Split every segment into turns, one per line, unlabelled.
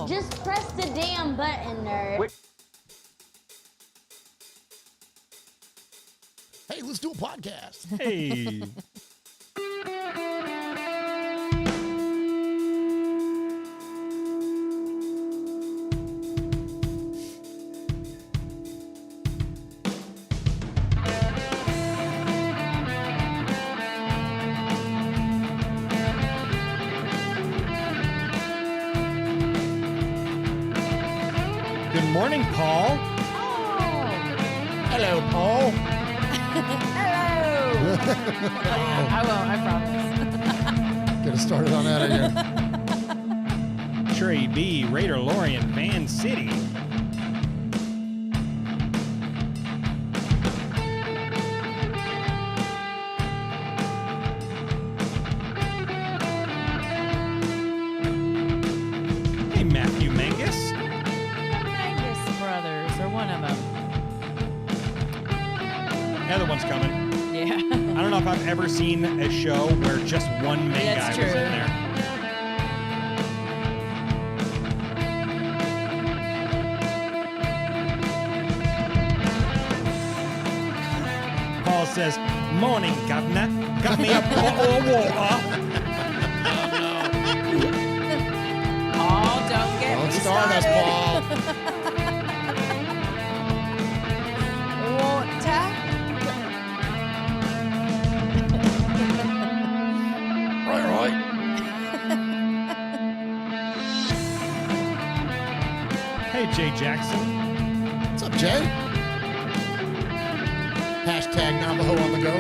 Just press the damn button, nerd.
Wait.
Hey, let's do a podcast.
Hey. Good morning, Paul.
Hello, Paul.
Hello. I won't, I promise.
Get us started on that again.
Trey B, Raider Lorient, Van City. Hey, Matthew Mangus.
Mangus brothers, or one of them.
The other one's coming.
Yeah.
I don't know if I've ever seen a show where just one main
That's
guy was
true.
in there. Paul says, "Morning, governor. Got me a bottle of water."
Oh, don't get
Don't
me
start us,
started.
Paul.
Water.
Right.
Hey, Jay Jackson.
What's up, Jay? Hashtag Navajo on the go.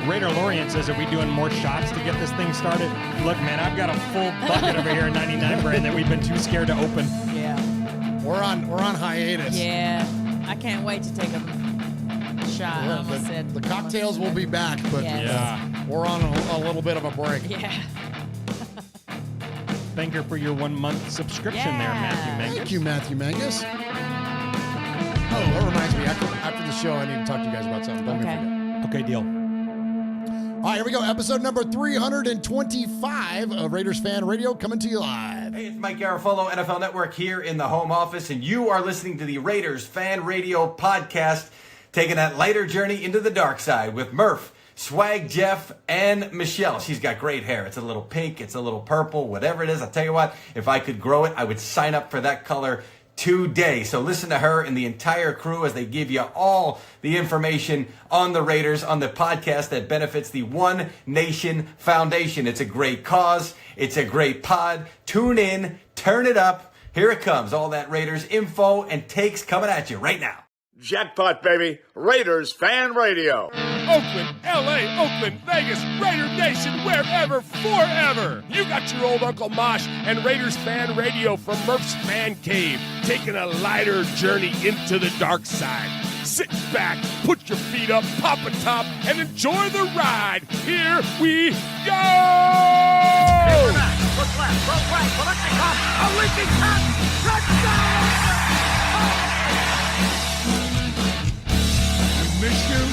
Raider Lorient says, "Are we doing more shots to get this thing started?" Look, man, I've got a full bucket over here in 99 brand that we've been too scared to open.
Yeah.
We're on hiatus.
Yeah. I can't wait to take a shot. I almost said
The cocktails will be back, but
Yes.
Yeah.
we're on a little bit of a break.
Yeah.
Thank you for your 1 month subscription there, Matthew
Yeah.
Mangus.
Thank you, Matthew Mangus. Oh, that reminds me. After the show, I need to talk to you guys about something. Don't
Okay.
forget.
Okay, deal.
All right, here we go. Episode number 325 of Raiders Fan Radio coming to you live.
Hey, it's Mike Garofalo, NFL Network here in the home office, and you are listening to the Raiders Fan Radio podcast, taking that lighter journey into the dark side with Murf, Swag Jeff, and Michelle. She's got great hair. It's a little pink, it's a little purple, whatever it is. I'll tell you what, if I could grow it, I would sign up for that color today. So listen to her and the entire crew as they give you all the information on the Raiders on the podcast that benefits the One Nation Foundation. It's a great cause. It's a great pod. Tune in, turn it up. Here it comes. All that Raiders info and takes coming at you right now.
Jackpot, baby. Raiders Fan Radio.
Oakland, LA, Oakland, Vegas, Raider Nation, wherever, forever. You got your old Uncle Mosh and Raiders Fan Radio from Murf's Man Cave, taking a lighter journey into the dark side. Sit back, put your feet up, pop a top, and enjoy the ride. Here we go!
Look left, look right, Kolechnikov, a leaking pass, touchdown!
We miss you,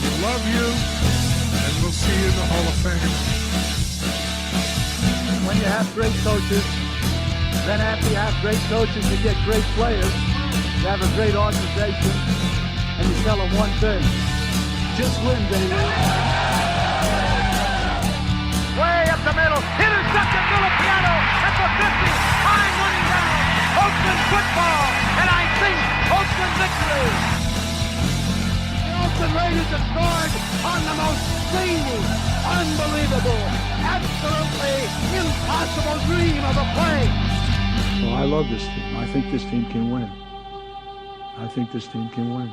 we love you, and we'll see you in the Hall of Fame.
When you have great coaches, then after you have great coaches, you get great players. You have a great organization, and you tell them one thing: just win, baby.
Way up the middle, intercepted Filipiano at the 50, time running down. Oakland football, and I think Oakland victory.
The Raiders have scored on the most zany, unbelievable, absolutely impossible dream of a play. Well, I love this team. I think this team can win. I think this team can win.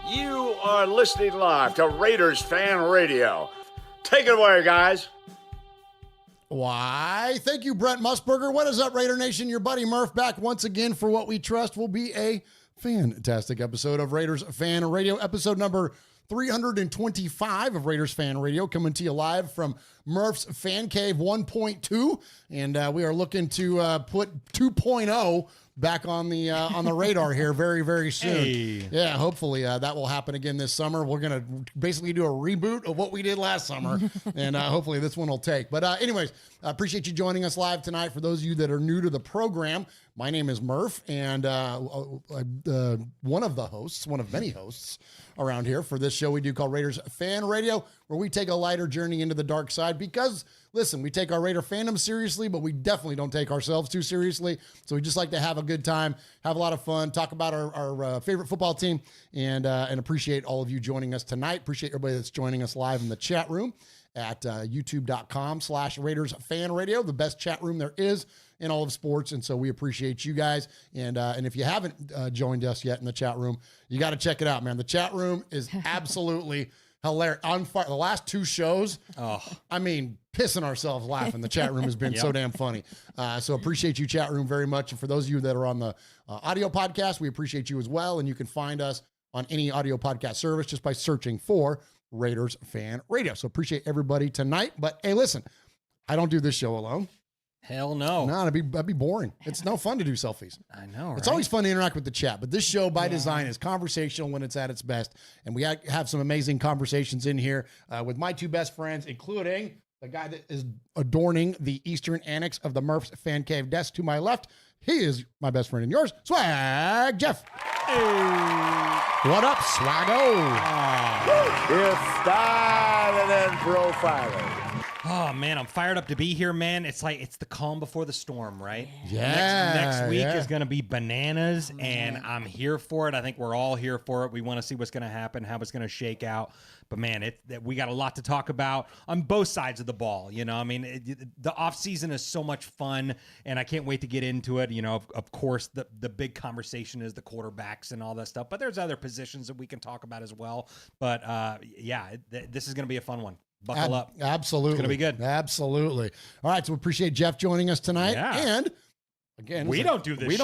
You are listening live to Raiders Fan Radio. Take it away, guys.
Why, thank you, Brent Musburger. What is up, Raider Nation? Your buddy Murf back once again for what we trust will be a fantastic episode of Raiders Fan Radio, episode number 325 of Raiders Fan Radio, coming to you live from Murf's Fan Cave 1.2, and we are looking to put 2.0 back on the radar here very, very soon.
Hey.
Yeah, hopefully that will happen again this summer. We're gonna basically do a reboot of what we did last summer, and hopefully this one will take. But anyways, I appreciate you joining us live tonight. For those of you that are new to the program, my name is Murf, and one of the hosts, one of many hosts around here for this show we do called Raiders Fan Radio, where we take a lighter journey into the dark side because, listen, we take our Raider fandom seriously, but we definitely don't take ourselves too seriously. So we just like to have a good time, have a lot of fun, talk about our favorite football team, and appreciate all of you joining us tonight. Appreciate everybody that's joining us live in the chat room at youtube.com/Raiders Fan Radio, the best chat room there is in all of sports. And so we appreciate you guys. And if you haven't joined us yet in the chat room, you got to check it out, man. The chat room is absolutely hilarious. On fire. The last two shows, I mean, pissing ourselves laughing. The chat room has been so damn funny. So appreciate you, chat room, very much. And for those of you that are on the audio podcast, we appreciate you as well. And you can find us on any audio podcast service just by searching for Raiders Fan Radio. So appreciate everybody tonight. But hey, listen, I don't do this show alone.
Hell no.
No, that'd be boring. It's no fun to do selfies.
I know, right?
It's always fun to interact with the chat, but this show by design is conversational when it's at its best. And we have some amazing conversations in here with my two best friends, including the guy that is adorning the Eastern Annex of the Murph's Fan Cave desk to my left. He is my best friend and yours, Swag Jeff. Hey. What up, Swaggo?
It's started and profiling.
Oh, man, I'm fired up to be here, man. It's like it's the calm before the storm, right?
Yeah.
Next week is going to be bananas, and I'm here for it. I think we're all here for it. We want to see what's going to happen, how it's going to shake out. But, man, we got a lot to talk about on both sides of the ball. You know, I mean, the offseason is so much fun, and I can't wait to get into it. You know, of course, the big conversation is the quarterbacks and all that stuff. But there's other positions that we can talk about as well. But, this is going to be a fun one. Buckle up.
Absolutely.
It's going to be good.
Absolutely. All right. So we appreciate Jeff joining us tonight.
Yeah.
And again,
we don't do this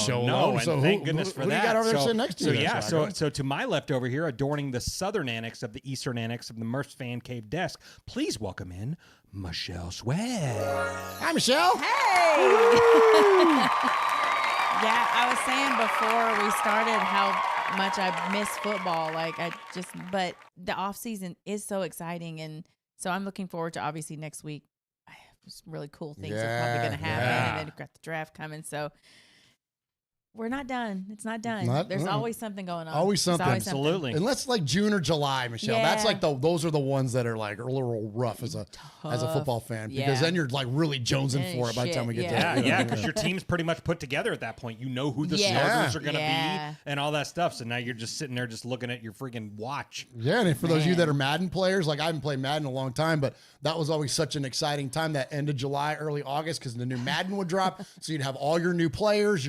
show alone.
No, so
thank goodness for
who
that.
You got over there sitting next to you?
So to my left over here, adorning the southern annex of the eastern annex of the Murph's Fan Cave desk, please welcome in Michelle Swag.
Hi, Michelle.
Hey. Yeah, I was saying before we started how much I miss football. But the off season is so exciting, and so I'm looking forward to obviously next week. Some really cool things are probably going to happen, and then we've got the draft coming. So we're not done. It's not done. There's always something going on.
Always something.
Absolutely.
Unless like June or July, Michelle.
Yeah.
That's like those are the ones that are like a little rough as a football fan because then you're like really jonesing for it by the time we get there.
Yeah, because your team's pretty much put together at that point. You know who the starters are going to be and all that stuff. So now you're just sitting there just looking at your freaking watch.
Yeah, and for those of you that are Madden players, like I haven't played Madden in a long time, but that was always such an exciting time, that end of July, early August, because the new Madden would drop. So you'd have all your new players,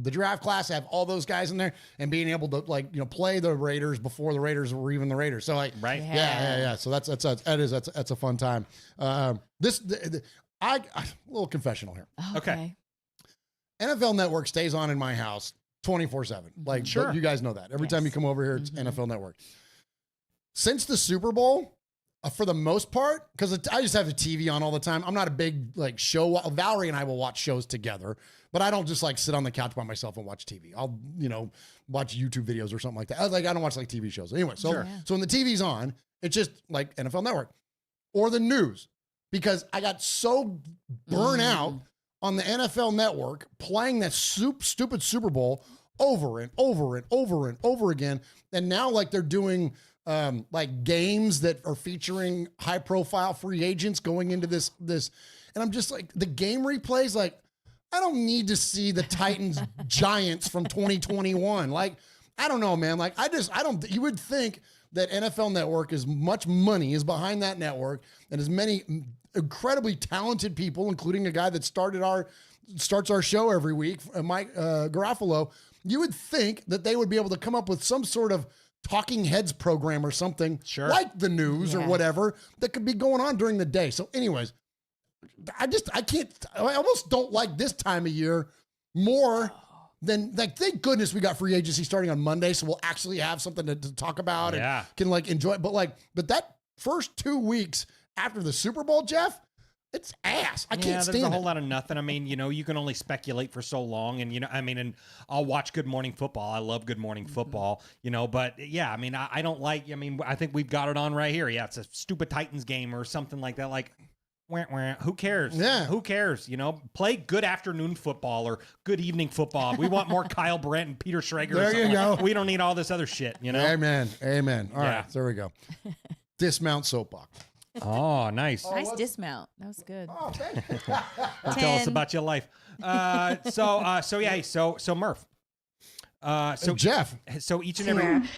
the draft class, have all those guys in there, and being able to play the Raiders before the Raiders were even the Raiders. So yeah. So that's a fun time. A little confessional here.
Okay.
NFL Network stays on in my house 24/7. Like, sure, you guys know that. Every time you come over here, it's NFL Network. Since the Super Bowl, for the most part, because I just have the TV on all the time. I'm not a big show. Valerie and I will watch shows together, but I don't just sit on the couch by myself and watch TV. I'll watch YouTube videos or something like that. I don't watch TV shows anyway. So when the TV's on, it's just like NFL Network or the news, because I got so burnt out on the NFL Network playing that stupid Super Bowl over and over and over and over again, and now they're doing games that are featuring high profile free agents going into this, and I'm just the game replays, I don't need to see the Titans Giants from 2021. I don't know, man. You would think that NFL Network, as much money is behind that network, and as many incredibly talented people, including a guy that starts our show every week, Mike Garofalo, you would think that they would be able to come up with some sort of talking heads program or something like the news or whatever that could be going on during the day. So anyways, I almost don't like this time of year more than thank goodness we got free agency starting on Monday. So we'll actually have something to talk about and can enjoy it. But that first 2 weeks after the Super Bowl, Jeff, It's ass. I can't
there's
stand
a whole
it.
lot of nothing. I mean, you can only speculate for so long, and and I'll watch Good Morning Football. I love Good Morning Football, but yeah, I mean, I don't like. I mean, I think we've got it on right here. Yeah, it's a stupid Titans game or something like that. Like, who cares?
Yeah.
Who cares? Play good afternoon football or good evening football. We want more Kyle Brandt and Peter Schrager.
There you go.
We don't need all this other shit.
Amen. All
Yeah.
right, there we go. Dismount soapbox.
Oh, nice.
Nice dismount. That was good.
Oh, thank you.
Tell us about your life. So Murph. So
Jeff.
So each and every.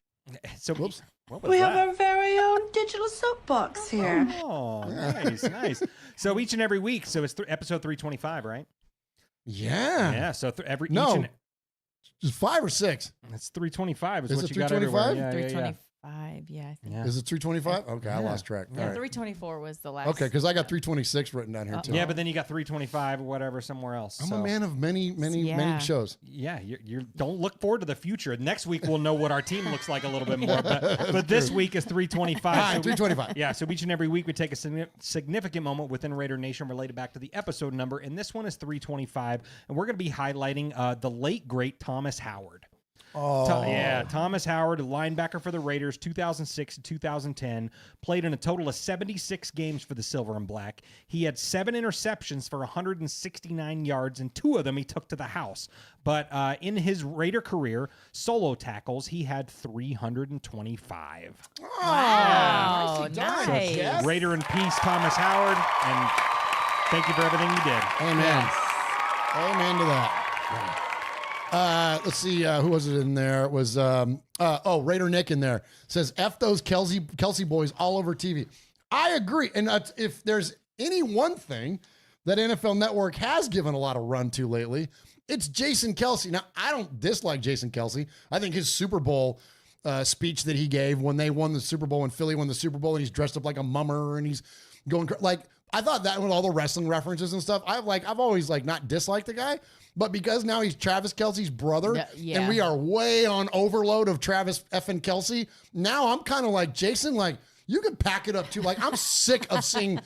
So
Whoops.
what was
We
that?
have our very own digital soapbox here.
Oh, nice. So each and every week. So it's episode 325, right?
Yeah.
Yeah. So every
No.
each and,
Just 5 or 6.
it's 325 is
Is
what
it
you got everywhere.
325?
Yeah,
325. Yeah, I think.
Yeah.
Is it 325? Okay, I lost track. All right.
324 was the last.
Okay, because I got 326 written down here too.
Yeah, but then you got 325 or whatever somewhere else.
I'm
so.
a man of many
Yeah.
shows.
Yeah, you don't look forward to the future. Next week we'll know what our team looks like a little bit more. But this week is 325.
All right,
So
325.
Yeah, so each and every week we take a significant moment within Raider Nation related back to the episode number, and this one is 325, and we're going to be highlighting the late great Thomas Howard.
Oh,
Thomas Howard, a linebacker for the Raiders, 2006 to 2010, played in a total of 76 games for the Silver and Black. He had 7 interceptions for 169 yards, and 2 of them he took to the house. But in his Raider career, solo tackles, he had 325.
Wow.
nicely done,
Nice.
Jeff.
Raider in peace, Thomas Howard, and thank you for everything you did.
Amen. Amen to that. Let's see, who was it in there? It was Raider Nick in there. Says F those Kelsey boys all over TV. I agree. And if there's any one thing that NFL Network has given a lot of run to lately, it's Jason Kelsey. Now, I don't dislike Jason Kelsey. I think his Super Bowl speech that he gave when they won the Super Bowl, when Philly won the Super Bowl, and he's dressed up like a mummer and he's going I thought that with all the wrestling references and stuff, I've always not disliked the guy, but because now he's Travis Kelce's brother,
Yeah.
and we are way on overload of Travis effing Kelce. Now I'm kind of like Jason, you could pack it up too. I'm sick of seeing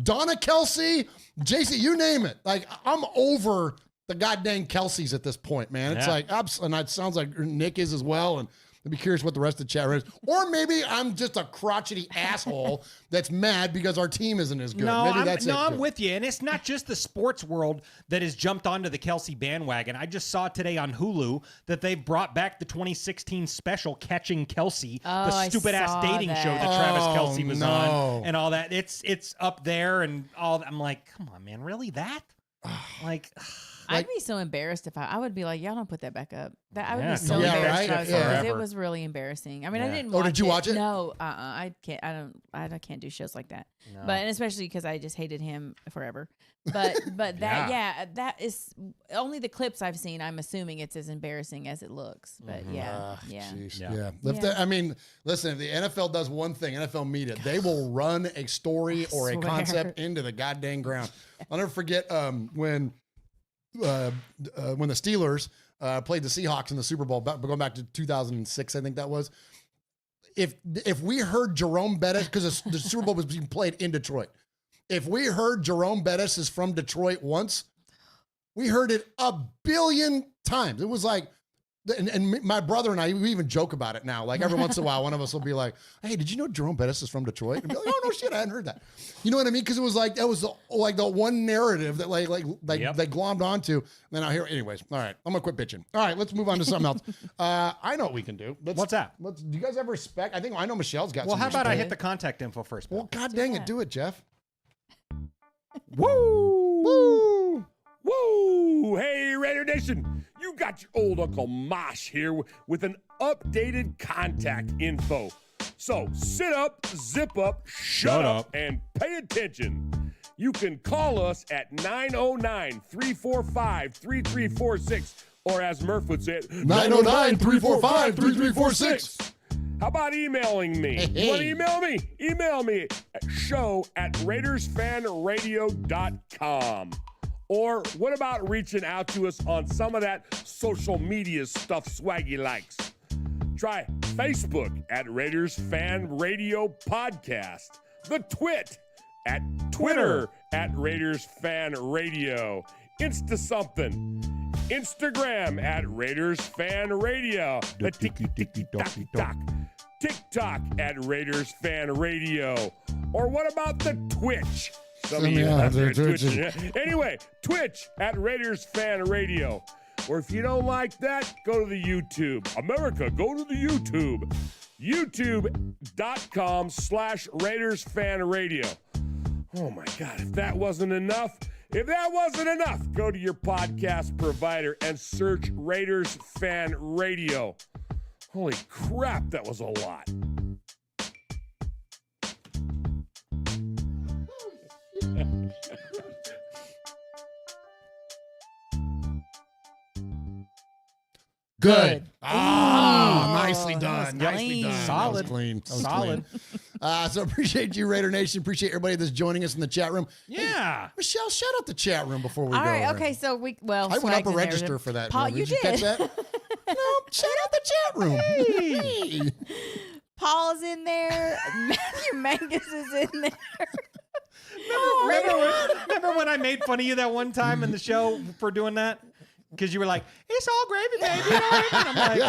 Donna Kelce, Jason, you name it. I'm over the goddamn Kelce's at this point, man. It's
Yeah.
and it sounds like Nick is as well. And I'd be curious what the rest of the chat is. Or maybe I'm just a crotchety asshole that's mad because our team isn't as good. Maybe
I'm with you. And it's not just the sports world that has jumped onto the Kelsey bandwagon. I just saw today on Hulu that they've brought back the 2016 special Catching Kelsey, the stupid ass dating show that Travis Kelce was on and all that. It's up there and all that. I'm like, come on, man, really that?
I'd be so embarrassed if I would be like, y'all don't put that back up. I would be so
don't
embarrassed
right?
if I was
Yeah.
because it was really embarrassing. I mean, I didn't watch
did you watch it?
No, I can't. I can't do shows like that.
No.
But and especially because I just hated him forever. But that is only the clips I've seen. I'm assuming it's as embarrassing as it looks. But yeah.
Geez.
Yeah.
Listen, if the NFL does one thing, NFL media, they will run a story or a
swear.
concept into the goddamn ground. I'll never forget when the Steelers played the Seahawks in the Super Bowl, going back to 2006, I think that was. If we heard Jerome Bettis, because the Super Bowl was being played in Detroit, if we heard Jerome Bettis is from Detroit once, we heard it a billion times. It was and my brother and I, we even joke about it now. Every once in a while, one of us will be like, "Hey, did you know Jerome Bettis is from Detroit?" And be like, "Oh no, shit, I hadn't heard that." You know what I mean? Because it was that was the one narrative that they glommed onto. And then I hear, anyways. All right, I'm gonna quit bitching. All right, let's move on to something else. I know what we can do.
What's that?
Do you guys ever respect? I know Michelle's got.
Well,
some
how about I
respect.
hit the contact info first?
Well, god dang it, do it, Jeff.
Woo!
Woo!
Woo! Hey, Raider Nation, you got your old Uncle Mosh here with an updated contact info. So sit up, zip up, shut up, and pay attention. You can call us at 909-345-3346, or as Murf would say,
909-345-3346.
How about emailing me?
Hey.
You want to email me? Email me at show@RaidersFanRadio.com. Or what about reaching out to us on some of that social media stuff Swaggy likes? Try Facebook at Raiders Fan Radio Podcast, the Twit at Twitter at Raiders Fan Radio. Insta something. Instagram at Raiders Fan Radio. TikTok at Raiders Fan Radio. Or what about the Twitch? Some of you out there twitching. Anyway, Twitch at Raiders Fan Radio. Or if you don't like that, go to the YouTube. America, go to the YouTube. YouTube.com/Raiders Fan Radio. Oh my God, if that wasn't enough, go to your podcast provider and search Raiders Fan Radio. Holy crap, that was a lot.
Good. Nicely done.
That was
Nicely
clean.
done.
Solid.
That was clean. That was
Solid.
clean. So appreciate you, Raider Nation. Appreciate everybody that's joining us in the chat room.
Yeah.
Hey, Michelle, shout out the chat room before we
All
go.
right.
there.
Okay. So I
went up a register for that.
Paul, you did.
catch that? No, shout out the chat room. Hey.
Paul's in there. Matthew Mangus is in there.
Remember when I made fun of you that one time in the show for doing that? Because you were like, it's all gravy, baby. And I'm like,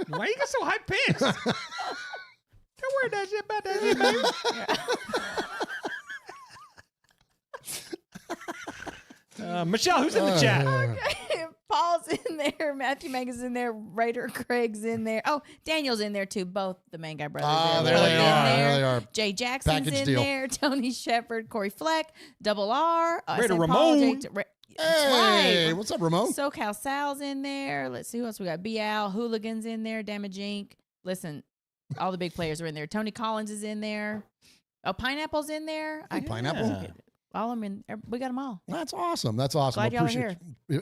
why you get so high pitched? Don't worry that shit about that shit, baby. Michelle, who's in the chat?
Okay. Paul's in there. Matthew Mangus is in there. Raider Craig's in there. Oh, Daniel's in there too. Both the Mangai brothers.
There
Both
they
in
are.
there.
There they are.
Jay Jackson's
Package
in
deal.
there. Tony Shepard, Corey Fleck, Double R.
Raider
St.
Ramon.
Paul, That's
Hey,
right.
what's up, Ramon?
SoCal Sal's in there. Let's see who else we got. Bial, Hooligans in there. Damage Inc. Listen, all the big players are in there. Tony Collins is in there. Oh, Pineapple's in there.
Hey, Pineapple.
Yeah.
All of them in. We got them all.
That's awesome. That's awesome.
Glad y'all are
Appreciate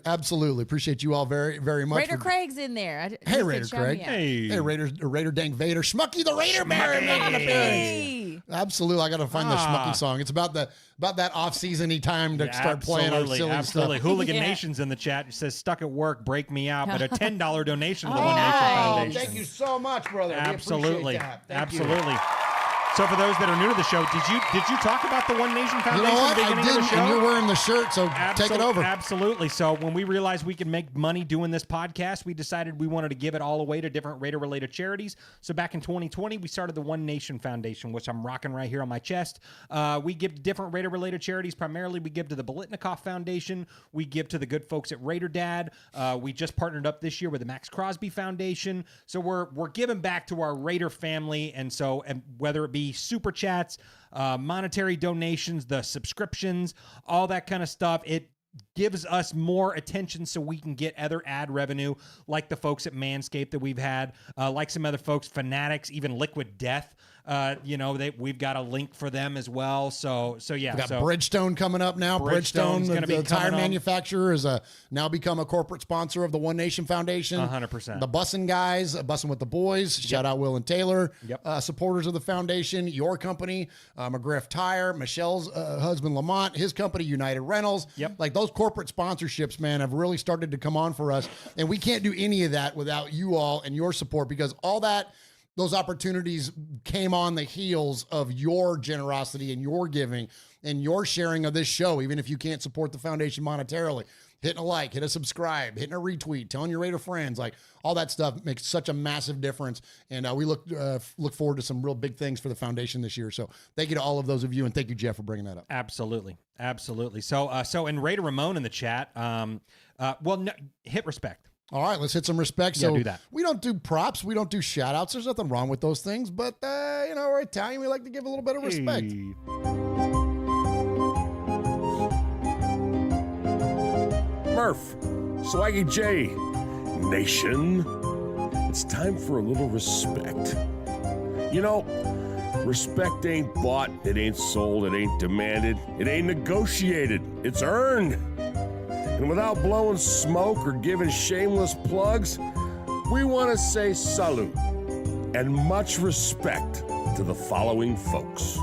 Absolutely. Appreciate you all very, very much.
Raider Craig's in there.
Hey,
he said
Raider
shout
Craig.
me out.
Hey, Raider Dang Vader. Schmucky the Raider Baron making an appearance.
Hey.
Absolutely. I got to find the Schmucky song. It's about that off-season-y time to start playing our silly
Absolutely.
stuff.
Hooligan
Yeah.
Nation's in the chat. It says, stuck at work, break me out, but a $10 donation to the
Oh,
One Nation
nice.
Foundation.
Thank you so much, brother.
Absolutely.
We appreciate that. Thank you.
Absolutely. So for those that are new to the show, did you talk about the One Nation
You
Foundation
know
at
what?
the
I
beginning of the
didn't,
show?
and you're wearing the shirt, so take it over.
Absolutely. So when we realized we could make money doing this podcast, we decided we wanted to give it all away to different Raider-related charities. So back in 2020, we started the One Nation Foundation, which I'm rocking right here on my chest. We give to different Raider-related charities. Primarily, we give to the Bolitnikoff Foundation. We give to the good folks at Raider Dad. We just partnered up this year with the Max Crosby Foundation. So we're giving back to our Raider family, and whether it be super chats, monetary donations, the subscriptions, all that kind of stuff, it gives us more attention so we can get other ad revenue like the folks at Manscaped that we've had, like some other folks, Fanatics, even Liquid Death. We've got a link for them as well. So yeah.
We got Bridgestone coming up now.
Bridgestone's
Bridgestone,
gonna be
the tire
coming on.
manufacturer, is now become a corporate sponsor of the One Nation Foundation.
100%.
The Bussin' guys, Bussin' with the Boys. Shout out Will and Taylor.
Yep.
Supporters of the foundation. Your company, McGriff Tire. Michelle's husband Lamont, his company, United Rentals.
Yep.
Like those corporate sponsorships, man, have really started to come on for us, and we can't do any of that without you all and your support, because all that. Those opportunities came on the heels of your generosity and your giving and your sharing of this show, even if you can't support the foundation monetarily. Hitting a like, hit a subscribe, hitting a retweet, telling your Raider friends, like all that stuff makes such a massive difference. And we look forward to some real big things for the foundation this year. So thank you to all of those of you, and thank you, Jeff, for bringing that up.
Absolutely. So and Raider Ramon in the chat, hit respect.
All right, let's hit some respect.
Yeah,
So
do that.
we don't do props. We don't do shout outs. There's nothing wrong with those things. But, we're Italian. We like to give a little bit of respect.
Hey.
Murf, Swaggy J, Nation, it's time for a little respect. You know, respect ain't bought, it ain't sold, it ain't demanded, it ain't negotiated, it's earned. And without blowing smoke or giving shameless plugs, we want to say salute and much respect to the following folks.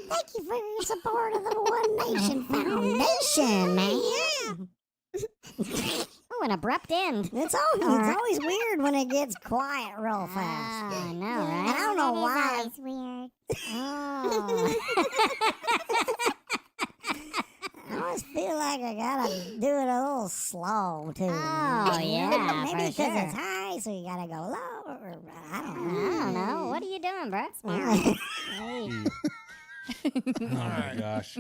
Thank you for your support of the One Nation Foundation, man. Oh, an abrupt end.
It's always weird when it gets quiet real fast.
I know, right?
I don't know why.
It's weird.
Oh. I always feel like I gotta do it a little slow too.
Oh, yeah,
maybe
for
because
sure.
it's high, so you gotta go low. Or, I don't know.
I don't know. What are you doing, bro?
Oh my gosh.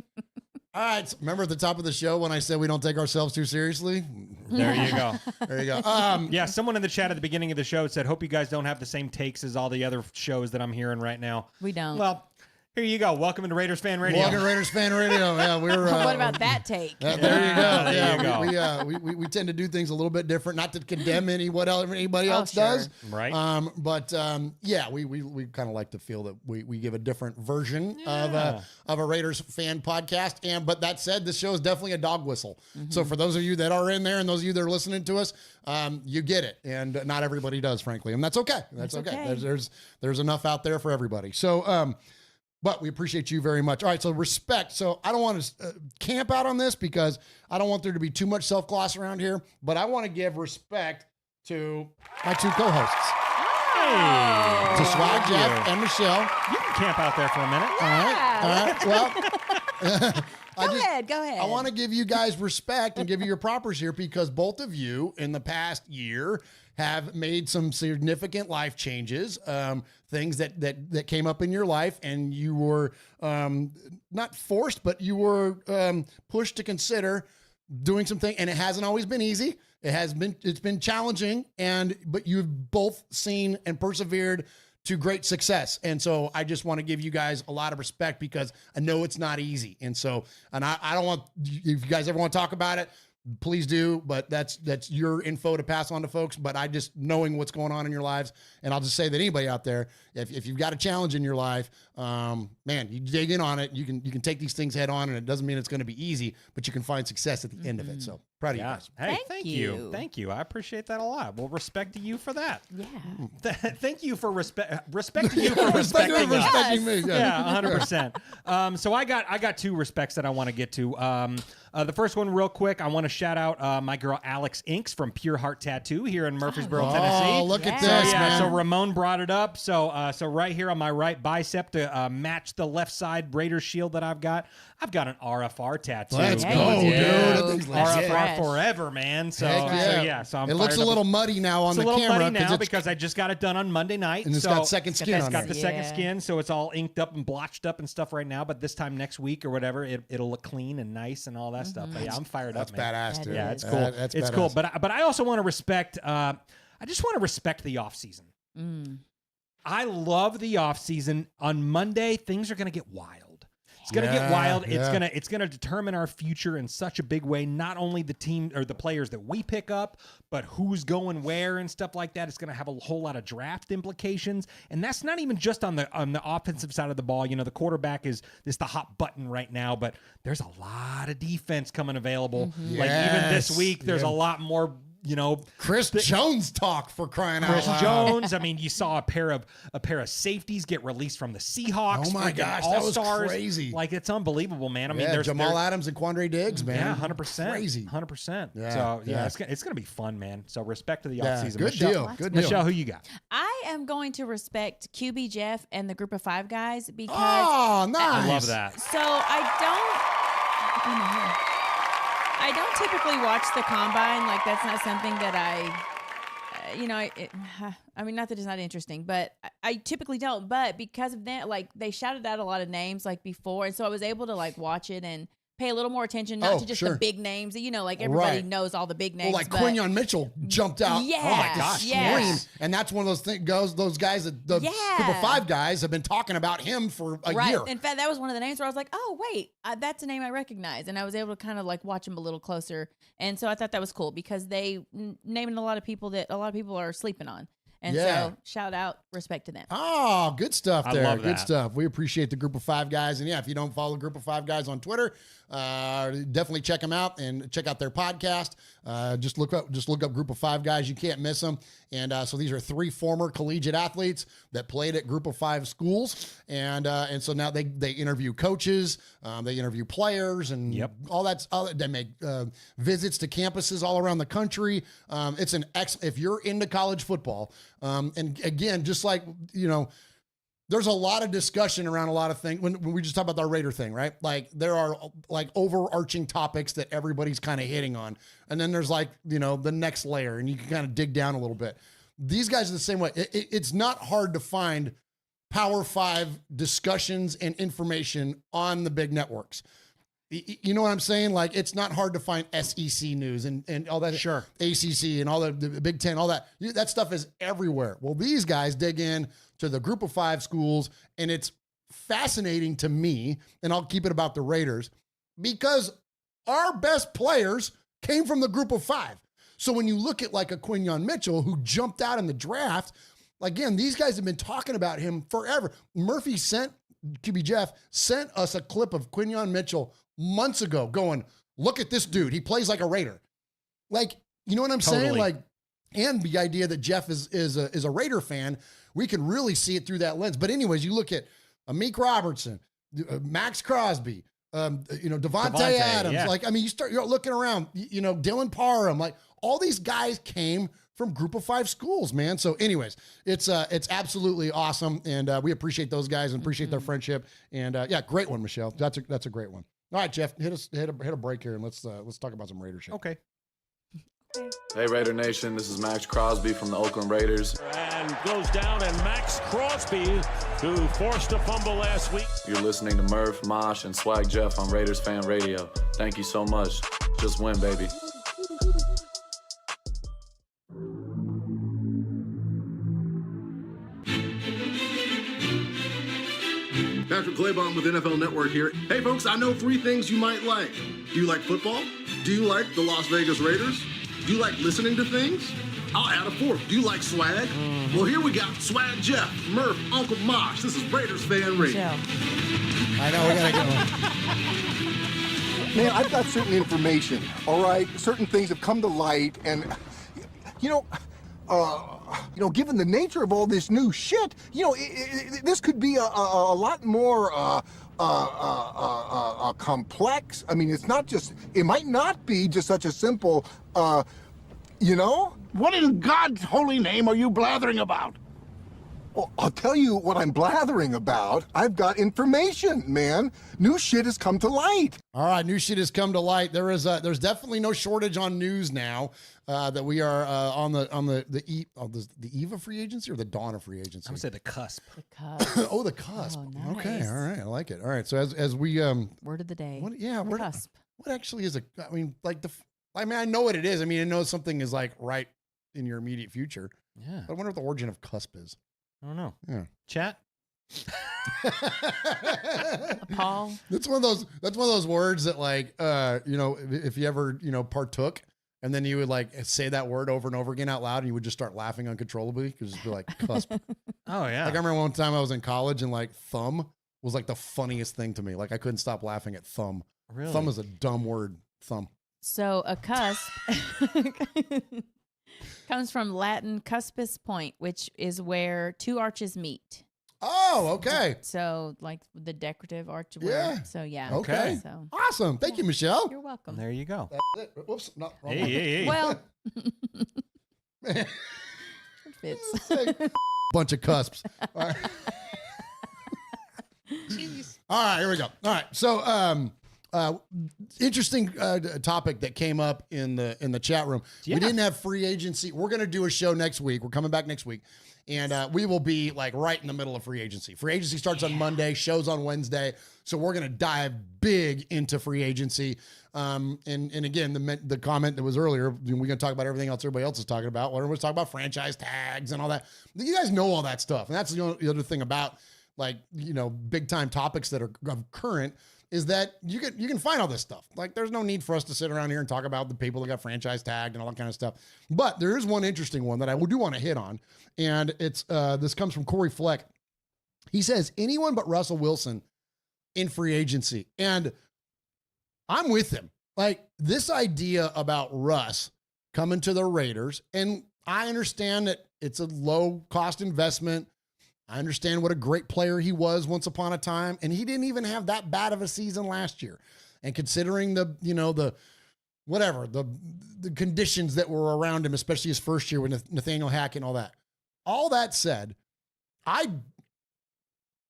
All right. So remember at the top of the show when I said we don't take ourselves too seriously?
There you go.
There you go.
Yeah, someone in the chat at the beginning of the show said, hope you guys don't have the same takes as all the other shows that I'm hearing right now.
We don't.
Well, here you go. Welcome into Raiders Fan Radio.
Welcome to Raiders Fan Radio. Yeah, we're.
What about that take?
There you go.
There you go.
We tend to do things a little bit different, not to condemn anybody else
sure.
does,
Right.
But yeah, we kind of like to feel that we give a different version of a Raiders fan podcast. But that said, this show is definitely a dog whistle. So for those of you that are in there and those of you that are listening to us, you get it, and not everybody does, frankly, and that's okay. That's okay. There's enough out there for everybody. So. But we appreciate you very much. All right, so respect. So I don't want to camp out on this because I don't want there to be too much self-gloss around here, but I want to give respect to my two co-hosts.
Hey.
To Swag Jeff and Michelle.
You can camp out there for a minute.
All right. Well,
Go ahead.
I want to give you guys respect and give you your propers here because both of you in the past year have made some significant life changes, things that came up in your life, and you were not forced, but you were pushed to consider doing something, and it hasn't always been easy. It's been challenging, but you've both seen and persevered to great success. And so I just want to give you guys a lot of respect because I know it's not easy. And I don't want, if you guys ever want to talk about it, please do, but that's your info to pass on to folks. But I just knowing what's going on in your lives, and I'll just say that anybody out there, if you've got a challenge in your life, man, you dig in on it. You can take these things head on, and it doesn't mean it's going to be easy, but you can find success at the end of it. So proud of you guys.
Hey,
Thank
you.
you.
Thank you. I appreciate that a lot. Well, respect to you for that.
Yeah.
Thank you for respect to you for respecting us.
Respecting me.
Yeah, 100%. So I got two respects that I want to get to. The first one, real quick, I want to shout out my girl Alex Inks from Pure Heart Tattoo here in Murfreesboro, Tennessee.
Oh, look at
Yeah.
this, man.
So Ramon brought it up. So right here on my right bicep to match the left side Raiders shield that I've got an RFR tattoo.
Let's
Hey,
go, dude.
dude.
That thing's legit.
RFR forever, man. So
Heck yeah.
so I'm
it looks
fired
a
up.
little muddy now on
It's
the
a little
camera
muddy now
it's-
because I just got it done on Monday night.
And it's
so
got second skin
It's
on
got
there.
the second
Yeah.
skin, so it's all inked up and blotched up and stuff right now. But this time next week or whatever, it'll look clean and nice and all that stuff. But yeah, I'm fired
That's
up, man.
badass, dude.
Yeah, it's cool.
That's
it's
badass.
cool. But I also want to respect. I just want to respect the off season. I love the off season. On Monday, things are going to get wild. It's going to get wild. It's going to determine our future in such a big way. Not only the team or the players that we pick up, but who's going where and stuff like that. It's going to have a whole lot of draft implications, and that's not even just on the offensive side of the ball. You know, the quarterback is the hot button right now, but there's a lot of defense coming available. Like even this week, there's a lot more. You know,
Chris Jones talk for crying out loud.
Chris Jones. I mean, you saw a pair of safeties get released from the Seahawks.
Oh my
freaking
gosh, that was
all-stars.
crazy.
Like it's unbelievable, man. I mean,
Yeah,
there's
Jamal Adams and Quandre Diggs, man.
Yeah, 100%.
Crazy.
100%.
Yeah,
So
yeah.
it's gonna be fun, man. So respect to the
Yeah,
offseason.
good
Michelle,
deal. Good deal.
Michelle, who you got?
I am going to respect QB Jeff and the group of five guys because
Oh, nice.
I love that.
So I don't typically watch the combine. Like that's not something that I mean, not that it's not interesting, but I typically don't. But because of that, like they shouted out a lot of names like before, and so I was able to like watch it and pay a little more attention, not to just the big names. You know, like everybody knows all the big names.
Well, like
but
Quinyon Mitchell jumped out.
Yeah,
oh my gosh,
yeah.
scream. And that's one of those things. Those guys, the group of five guys, have been talking about him for a year.
In fact, that was one of the names where I was like, oh wait, that's a name I recognize, and I was able to kind of like watch him a little closer. And so I thought that was cool because they naming a lot of people that a lot of people are sleeping on. And so shout out, respect to them.
Oh, good stuff
I
there.
love
Good
that.
stuff. We appreciate the Group of Five guys. And yeah, if you don't follow Group of Five guys on Twitter, definitely check them out and check out their podcast. Just look up Group of Five guys. You can't miss them. And so these are 3 former collegiate athletes that played at Group of Five schools. And so now they interview coaches, they interview players, and all that. They make visits to campuses all around the country. It's if you're into college football, and again, just like, there's a lot of discussion around a lot of things when we just talk about our Raider thing, right? Like there are like overarching topics that everybody's kind of hitting on. And then there's like, the next layer, and you can kind of dig down a little bit. These guys are the same way. It's not hard to find Power 5 discussions and information on the big networks. You know what I'm saying? Like, it's not hard to find SEC news and all that. Sure. ACC and all the Big Ten, all that. That stuff is everywhere. Well, these guys dig in to the Group of Five schools, and it's fascinating to me, and I'll keep it about the Raiders, because our best players came from the Group of Five. So when you look at like a Quinyon Mitchell who jumped out in the draft, again, these guys have been talking about him forever. QB Jeff sent us a clip of Quinyon Mitchell months ago going, look at this dude. He plays like a Raider. Like, you know what I'm saying? Like, and the idea that Jeff is a Raider fan, we can really see it through that lens. But anyways, you look at Amik Robertson, Max Crosby, Devontae Adams.
Yeah.
Like, I mean, you're looking around, Dylan Parham, like all these guys came from Group of Five schools, man. So anyways, it's absolutely awesome. And we appreciate those guys and appreciate their friendship. And great one, Michelle. That's a great one. All right, Jeff, hit a break here and let's talk about some Raider shit.
Okay.
Hey, Raider Nation, this is Max Crosby from the Oakland Raiders.
And goes down, and Max Crosby, who forced a fumble last week.
You're listening to Murf, Mosh, and Swag Jeff on Raiders Fan Radio. Thank you so much. Just win, baby.
Patrick Claybon with NFL Network here. Hey folks, I know 3 things you might like. Do you like football? Do you like the Las Vegas Raiders? Do you like listening to things? I'll add a 4th. Do you like swag? Well, here we got Swag Jeff, Murf, Uncle Mosh. This is Raiders Fan Radio.
I know, we gotta get one.
Man, I've got certain information, all right? Certain things have come to light, and, given the nature of all this new shit, this could be a lot more complex. I mean, it might not be just such a simple,
What in God's holy name are you blathering about?
Well, I'll tell you what I'm blathering about. I've got information, man. New shit has come to light.
All right, new shit has come to light. There's definitely no shortage on news now that we are on the eve of free agency or the dawn of free agency.
I'm gonna say the cusp.
The cusp.
Oh, the cusp.
Oh, nice.
Okay, all right, I like it. All right, so as we
word of the day.
The
cusp.
What actually is I know what it is. I mean, I know something is like right in your immediate future.
Yeah.
But I wonder what the origin of cusp is.
I don't know.
Yeah.
Chat.
Paul.
That's one of those words that if you ever, partook and then you would like say that word over and over again out loud and you would just start laughing uncontrollably because it'd be like cusp.
Oh yeah.
Like I remember one time I was in college and like thumb was like the funniest thing to me. Like I couldn't stop laughing at thumb.
Really?
Thumb is a dumb word. Thumb.
So a cusp comes from Latin cuspis point, which is where 2 arches meet.
Oh, okay.
So like the decorative arch.
Yeah.
So yeah.
Okay.
So
Awesome. Thank you, Michelle.
you're welcome.
There you go.
That's it. Whoops. No, wrong
Hey,
one.
hey, hey.
Well,
Man,
it fits.
bunch of cusps. All right. All right, here we go. All right. So interesting topic that came up in the chat room.
Yeah.
We didn't have free agency. We're going to do a show next week. We're coming back next week. And we will be like right in the middle of free agency. Free agency starts on Monday, shows on Wednesday. So we're going to dive big into free agency. And again, the comment that was earlier, we're going to talk about everything else everybody else is talking about. We're going to talk about franchise tags and all that. You guys know all that stuff. And that's the other thing about big time topics that are current is that you can find all this stuff. Like, there's no need for us to sit around here and talk about the people that got franchise tagged and all that kind of stuff. But there is one interesting one that I do want to hit on, and it's this comes from Corey Fleck. He says, anyone but Russell Wilson in free agency. And I'm with him. Like, this idea about Russ coming to the Raiders, and I understand that it's a low-cost investment. I understand what a great player he was once upon a time, and he didn't even have that bad of a season last year. And considering the conditions that were around him, especially his first year with Nathaniel Hackett and all that. All that said,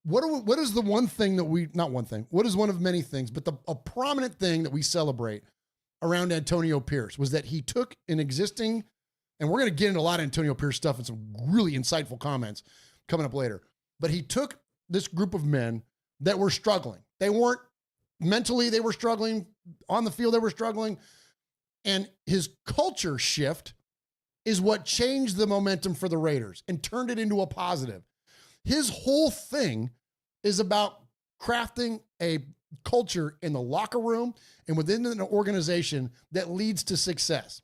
what is the one thing that not one thing, what is one of many things, but a prominent thing that we celebrate around Antonio Pierce was that he took an existing, and we're going to get into a lot of Antonio Pierce stuff and some really insightful comments coming up later. But he took this group of men that were struggling. They weren't mentally, they were struggling. On the field, they were struggling. And his culture shift is what changed the momentum for the Raiders and turned it into a positive. His whole thing is about crafting a culture in the locker room and within an organization that leads to success.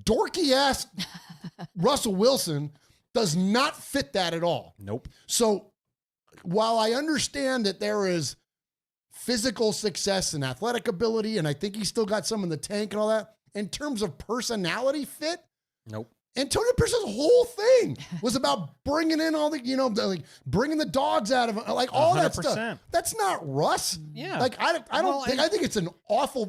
Dorky ass Russell Wilson does not fit that at all.
Nope.
So while I understand that there is physical success and athletic ability, and I think he's still got some in the tank and all that, in terms of personality fit,
nope.
Antonio Pierce's whole thing was about bringing in all the, bringing the dogs out of like all 100%. That stuff. That's not Russ.
Yeah.
Like, I think it's an awful,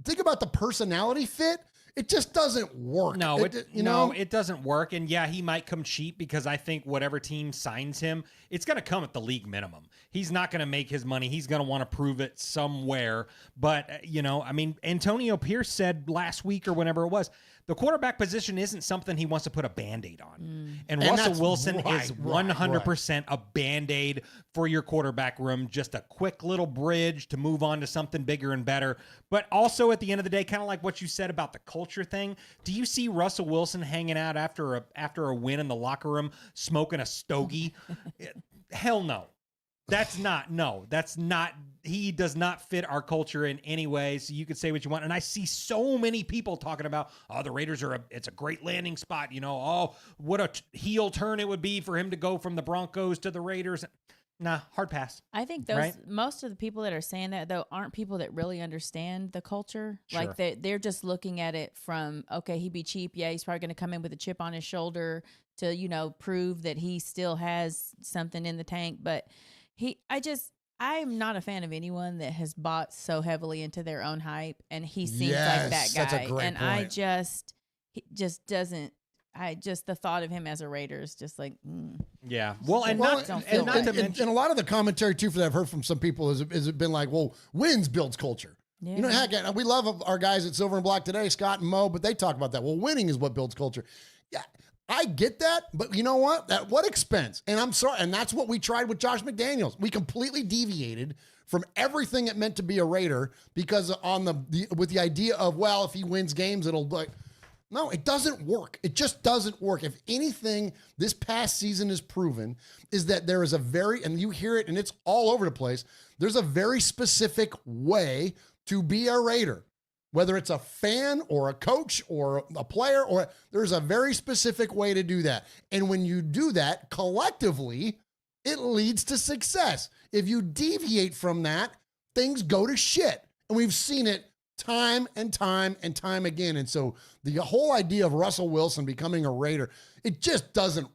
think about the personality fit. It just doesn't work.
No, it doesn't work. And yeah, he might come cheap because I think whatever team signs him, it's going to come at the league minimum. He's not going to make his money. He's going to want to prove it somewhere. But, Antonio Pierce said last week or whenever it was, the quarterback position isn't something he wants to put a Band-Aid on. And Russell Wilson is 100% a Band-Aid for your quarterback room, just a quick little bridge to move on to something bigger and better. But also at the end of the day, kind of like what you said about the culture thing, do you see Russell Wilson hanging out after a win in the locker room, smoking a stogie? Hell no. That's not, he does not fit our culture in any way. So you could say what you want. And I see so many people talking about, the Raiders it's a great landing spot. What a heel turn it would be for him to go from the Broncos to the Raiders. Nah, hard pass.
I think most of the people that are saying that, though, aren't people that really understand the culture.
Sure.
Like, they're just looking at it from, okay, he'd be cheap. Yeah, he's probably going to come in with a chip on his shoulder to, prove that he still has something in the tank. But I'm not a fan of anyone that has bought so heavily into their own hype, and he seems like that guy.
That's a great point.
The thought of him as a Raider is just like,
yeah. Well, and not to mention,
and a lot of the commentary too, for that I've heard from some people has been like, well, wins builds culture.
Yeah.
Heck, we love our guys at Silver and Black today, Scott and Mo, but they talk about that. Well, winning is what builds culture. Yeah. I get that, but you know what? At what expense? And I'm sorry, and that's what we tried with Josh McDaniels. We completely deviated from everything it meant to be a Raider because with the idea of, well, if he wins games, it'll like. No, it doesn't work. It just doesn't work. If anything, this past season has proven is that there is and you hear it and it's all over the place, there's a very specific way to be a Raider. Whether it's a fan or a coach or a player, or there's a very specific way to do that. And when you do that collectively, it leads to success. If you deviate from that, things go to shit. And we've seen it time and time and time again. And so the whole idea of Russell Wilson becoming a Raider, it just doesn't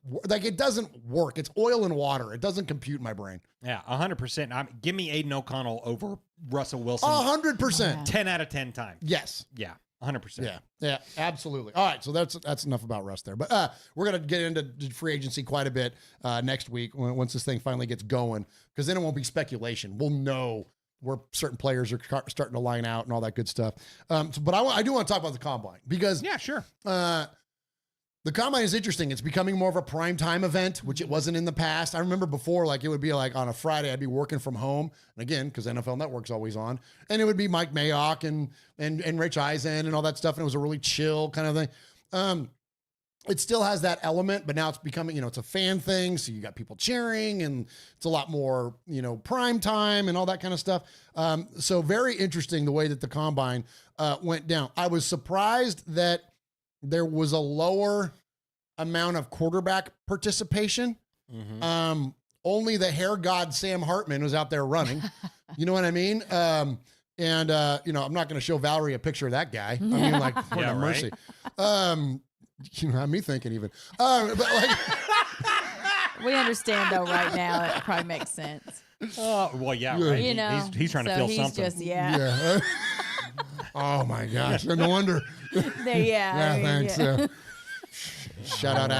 work. It's oil and water. It doesn't compute in my brain.
Yeah, 100%. Give me Aiden O'Connell over Russell Wilson.
100%.
10 out of 10 times.
Yes.
Yeah, 100%.
Yeah, absolutely. All right, so that's enough about Russ there. But we're going to get into free agency quite a bit next week once this thing finally gets going, because then it won't be speculation. We'll know where certain players are starting to line out and all that good stuff. But I do want to talk about the Combine because
yeah, sure.
The Combine is interesting. It's becoming more of a primetime event, which it wasn't in the past. I remember before, it would be on a Friday, I'd be working from home. And again, because NFL Network's always on. And it would be Mike Mayock and Rich Eisen and all that stuff. And it was a really chill kind of thing. it still has that element, but now it's becoming, it's a fan thing. So you got people cheering and it's a lot more, prime time and all that kind of stuff. So very interesting the way that the combine went down. I was surprised that there was a lower amount of quarterback participation.
Mm-hmm.
Only the hair god Sam Hartman was out there running. You know what I mean? I'm not going to show Valerie a picture of that guy. I mean, like, what a mercy. You have me thinking even. But like,
we understand though. Right now, it probably makes sense.
Well, yeah, right. He's trying to feel something.
Just, yeah.
Oh my gosh! No wonder. Thanks. Shout out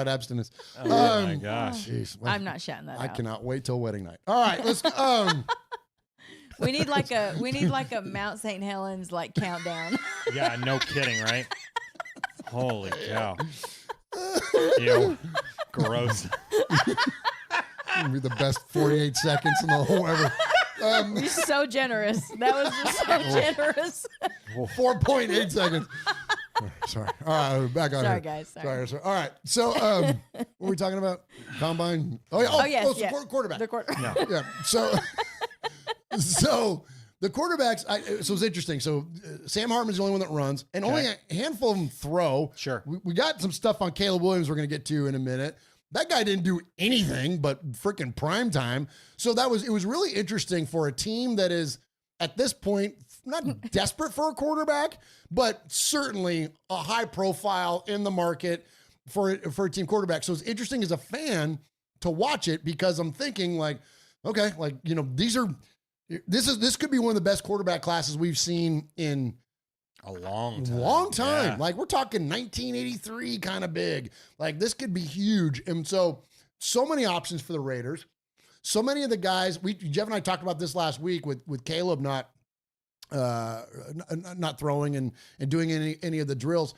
abstinence.
Oh my gosh!
Geez,
I'm not shouting that out.
I cannot wait till wedding night. All right, let's.
We need like a Mount St. Helens like countdown.
Yeah, no kidding, right? Holy cow! Ew, gross.
It'll be the best 48 seconds in the whole ever.
You're so generous. That was just so generous.
4.8 seconds. Sorry. All right, back on.
Sorry,
here.
guys.
Sorry. All right. So, what were we talking about? Combine. Oh, yeah. Quarterback.
The quarterback.
No.
Yeah. So the quarterbacks. So it's interesting. So Sam Hartman's the only one that runs, and only a handful of them throw.
Sure.
We got some stuff on Caleb Williams. We're going to get to in a minute. That guy didn't do anything but freaking prime time. So it was really interesting for a team that is at this point not desperate for a quarterback, but certainly a high profile in the market for a team quarterback. So it's interesting as a fan to watch it because I'm thinking like, okay, like, this could be one of the best quarterback classes we've seen in
a long time.
Yeah. Like we're talking 1983 kind of big. Like this could be huge. And so many options for the Raiders. So many of the guys, Jeff and I talked about this last week with Caleb not throwing and doing any of the drills.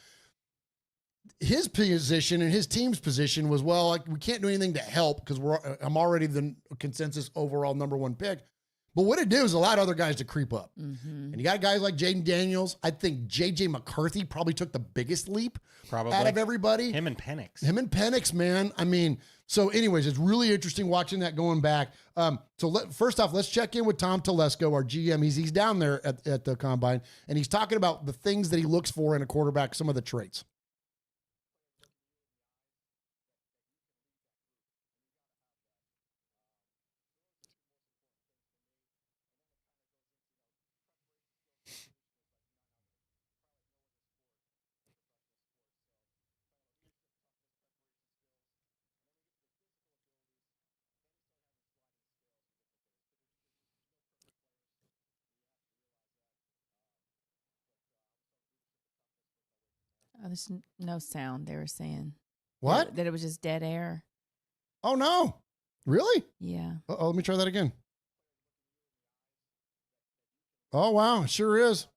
His position and his team's position was, well, like we can't do anything to help because I'm already the consensus overall number one pick. But what it did was allow other guys to creep up. Mm-hmm. And you got guys like Jaden Daniels. I think J.J. McCarthy probably took the biggest leap out of everybody.
Him and Penix, man. I mean, so anyways, it's really interesting watching that going back. First off, let's check in with Tom Telesco, our GM. He's down there at the combine, and he's talking about the things that he looks for in a quarterback, some of the traits.
Oh, there's no sound. They were saying
what?
That it was just dead air.
Oh no! Really?
Yeah.
Oh, let me try that again. Oh wow, sure is.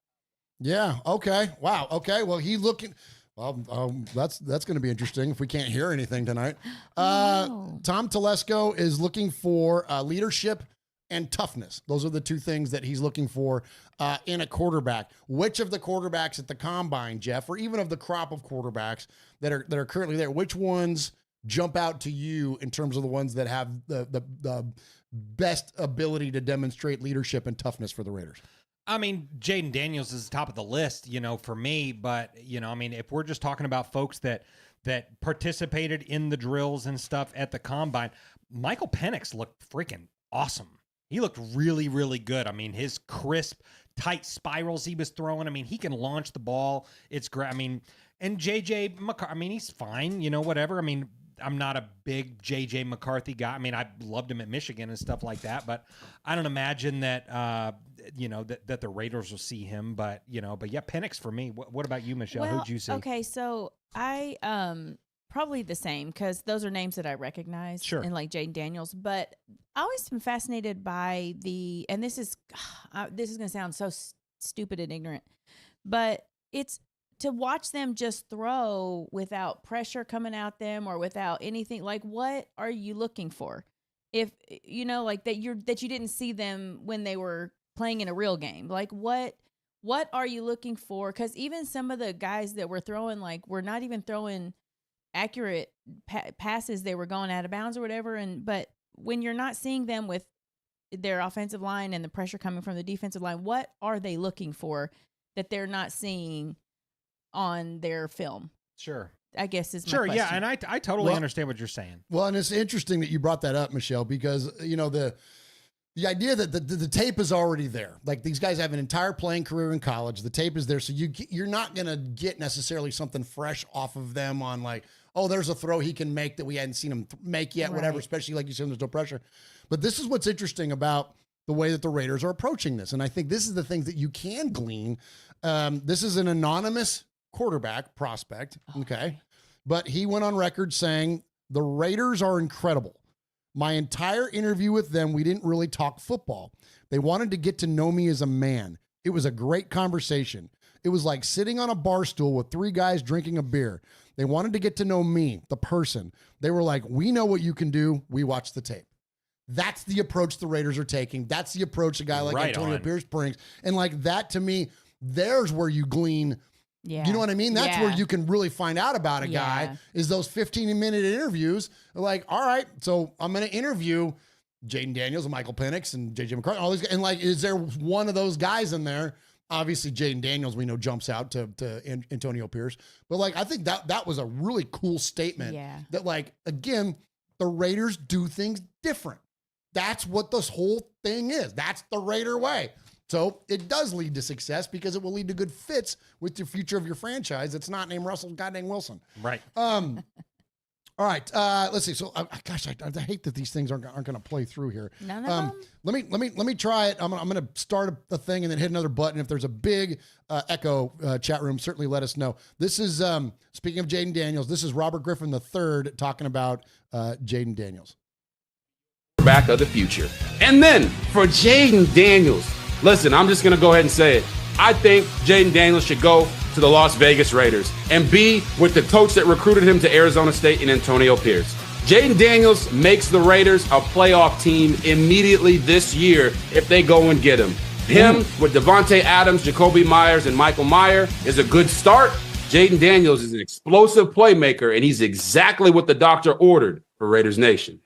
Yeah. Okay. Wow. Okay. Well, looking. Well, that's going to be interesting if we can't hear anything tonight. Tom Telesco is looking for leadership and toughness. Those are the two things that he's looking for in a quarterback. Which of the quarterbacks at the combine, Jeff, or even of the crop of quarterbacks that are currently there, which ones jump out to you in terms of the ones that have the best ability to demonstrate leadership and toughness for the Raiders?
I mean, Jaden Daniels is top of the list, for me. But, I mean, if we're just talking about folks that participated in the drills and stuff at the combine, Michael Penix looked freaking awesome. He looked really, really good. I mean, his crisp, tight spirals he was throwing. I mean, he can launch the ball. It's great. I mean, and J.J. McCarthy, I mean, he's fine, whatever. I mean, I'm not a big J.J. McCarthy guy. I mean, I loved him at Michigan and stuff like that, but I don't imagine that, that the Raiders will see him. But yeah, Penix for me. What about you, Michelle?
Well,
who'd you see?
Okay, so I probably the same because those are names that I recognize.
Sure.
And like Jaden Daniels, but I always been fascinated by and this is going to sound so stupid and ignorant, but it's to watch them just throw without pressure coming at them or without anything. Like, what are you looking for? If like that you didn't see them when they were playing in a real game. Like, what what are you looking for? Because even some of the guys that were throwing, like, were not even throwing accurate passes. They were going out of bounds or whatever. But when you're not seeing them with their offensive line and the pressure coming from the defensive line, what are they looking for that they're not seeing on their film?
Sure.
I guess is my
sure.
question.
Yeah. And I totally understand what you're saying.
Well, and it's interesting that you brought that up, Michelle, because, the idea that the tape is already there. Like, these guys have an entire playing career in college. The tape is there. So you're not going to get necessarily something fresh off of them on like, oh, there's a throw he can make that we hadn't seen him make yet, whatever, especially like you said, there's no pressure. But this is what's interesting about the way that the Raiders are approaching this. And I think this is the things that you can glean. This is an anonymous quarterback prospect. Okay. But he went on record saying, the Raiders are incredible. My entire interview with them, we didn't really talk football. They wanted to get to know me as a man. It was a great conversation. It was like sitting on a bar stool with 3 guys drinking a beer. They wanted to get to know me, the person. They were like, we know what you can do. We watch the tape. That's the approach the Raiders are taking. That's the approach a guy like Antonio Pierce brings. And like that, to me, there's where you glean.
Yeah.
You know what I mean? That's where you can really find out about a guy is those 15-minute interviews. Like, all right, so I'm going to interview Jaden Daniels and Michael Penix and J.J. McCarthy. All these guys. And like, is there one of those guys in there? Obviously, Jaden Daniels, we know, jumps out to Antonio Pierce. But like, I think that was a really cool statement.
Yeah.
That like, again, the Raiders do things different. That's what this whole thing is. That's the Raider way. So it does lead to success because it will lead to good fits with the future of your franchise. It's not named Russell goddamn Wilson.
Right.
All right. Let's see. So, gosh, I hate that these things aren't going to play through here.
None of them.
Let me try it. I'm going to start a thing and then hit another button. If there's a big echo chat room, certainly let us know. This is speaking of Jaden Daniels. This is Robert Griffin III talking about Jaden Daniels.
Back of the future. And then for Jaden Daniels, listen, I'm just going to go ahead and say it. I think Jaden Daniels should go to the Las Vegas Raiders and be with the coach that recruited him to Arizona State and Antonio Pierce. Jaden Daniels makes the Raiders a playoff team immediately this year if they go and get him. Him with Devontae Adams, Jacoby Myers, and Michael Mayer is a good start. Jaden Daniels is an explosive playmaker, and he's exactly what the doctor ordered for Raiders Nation.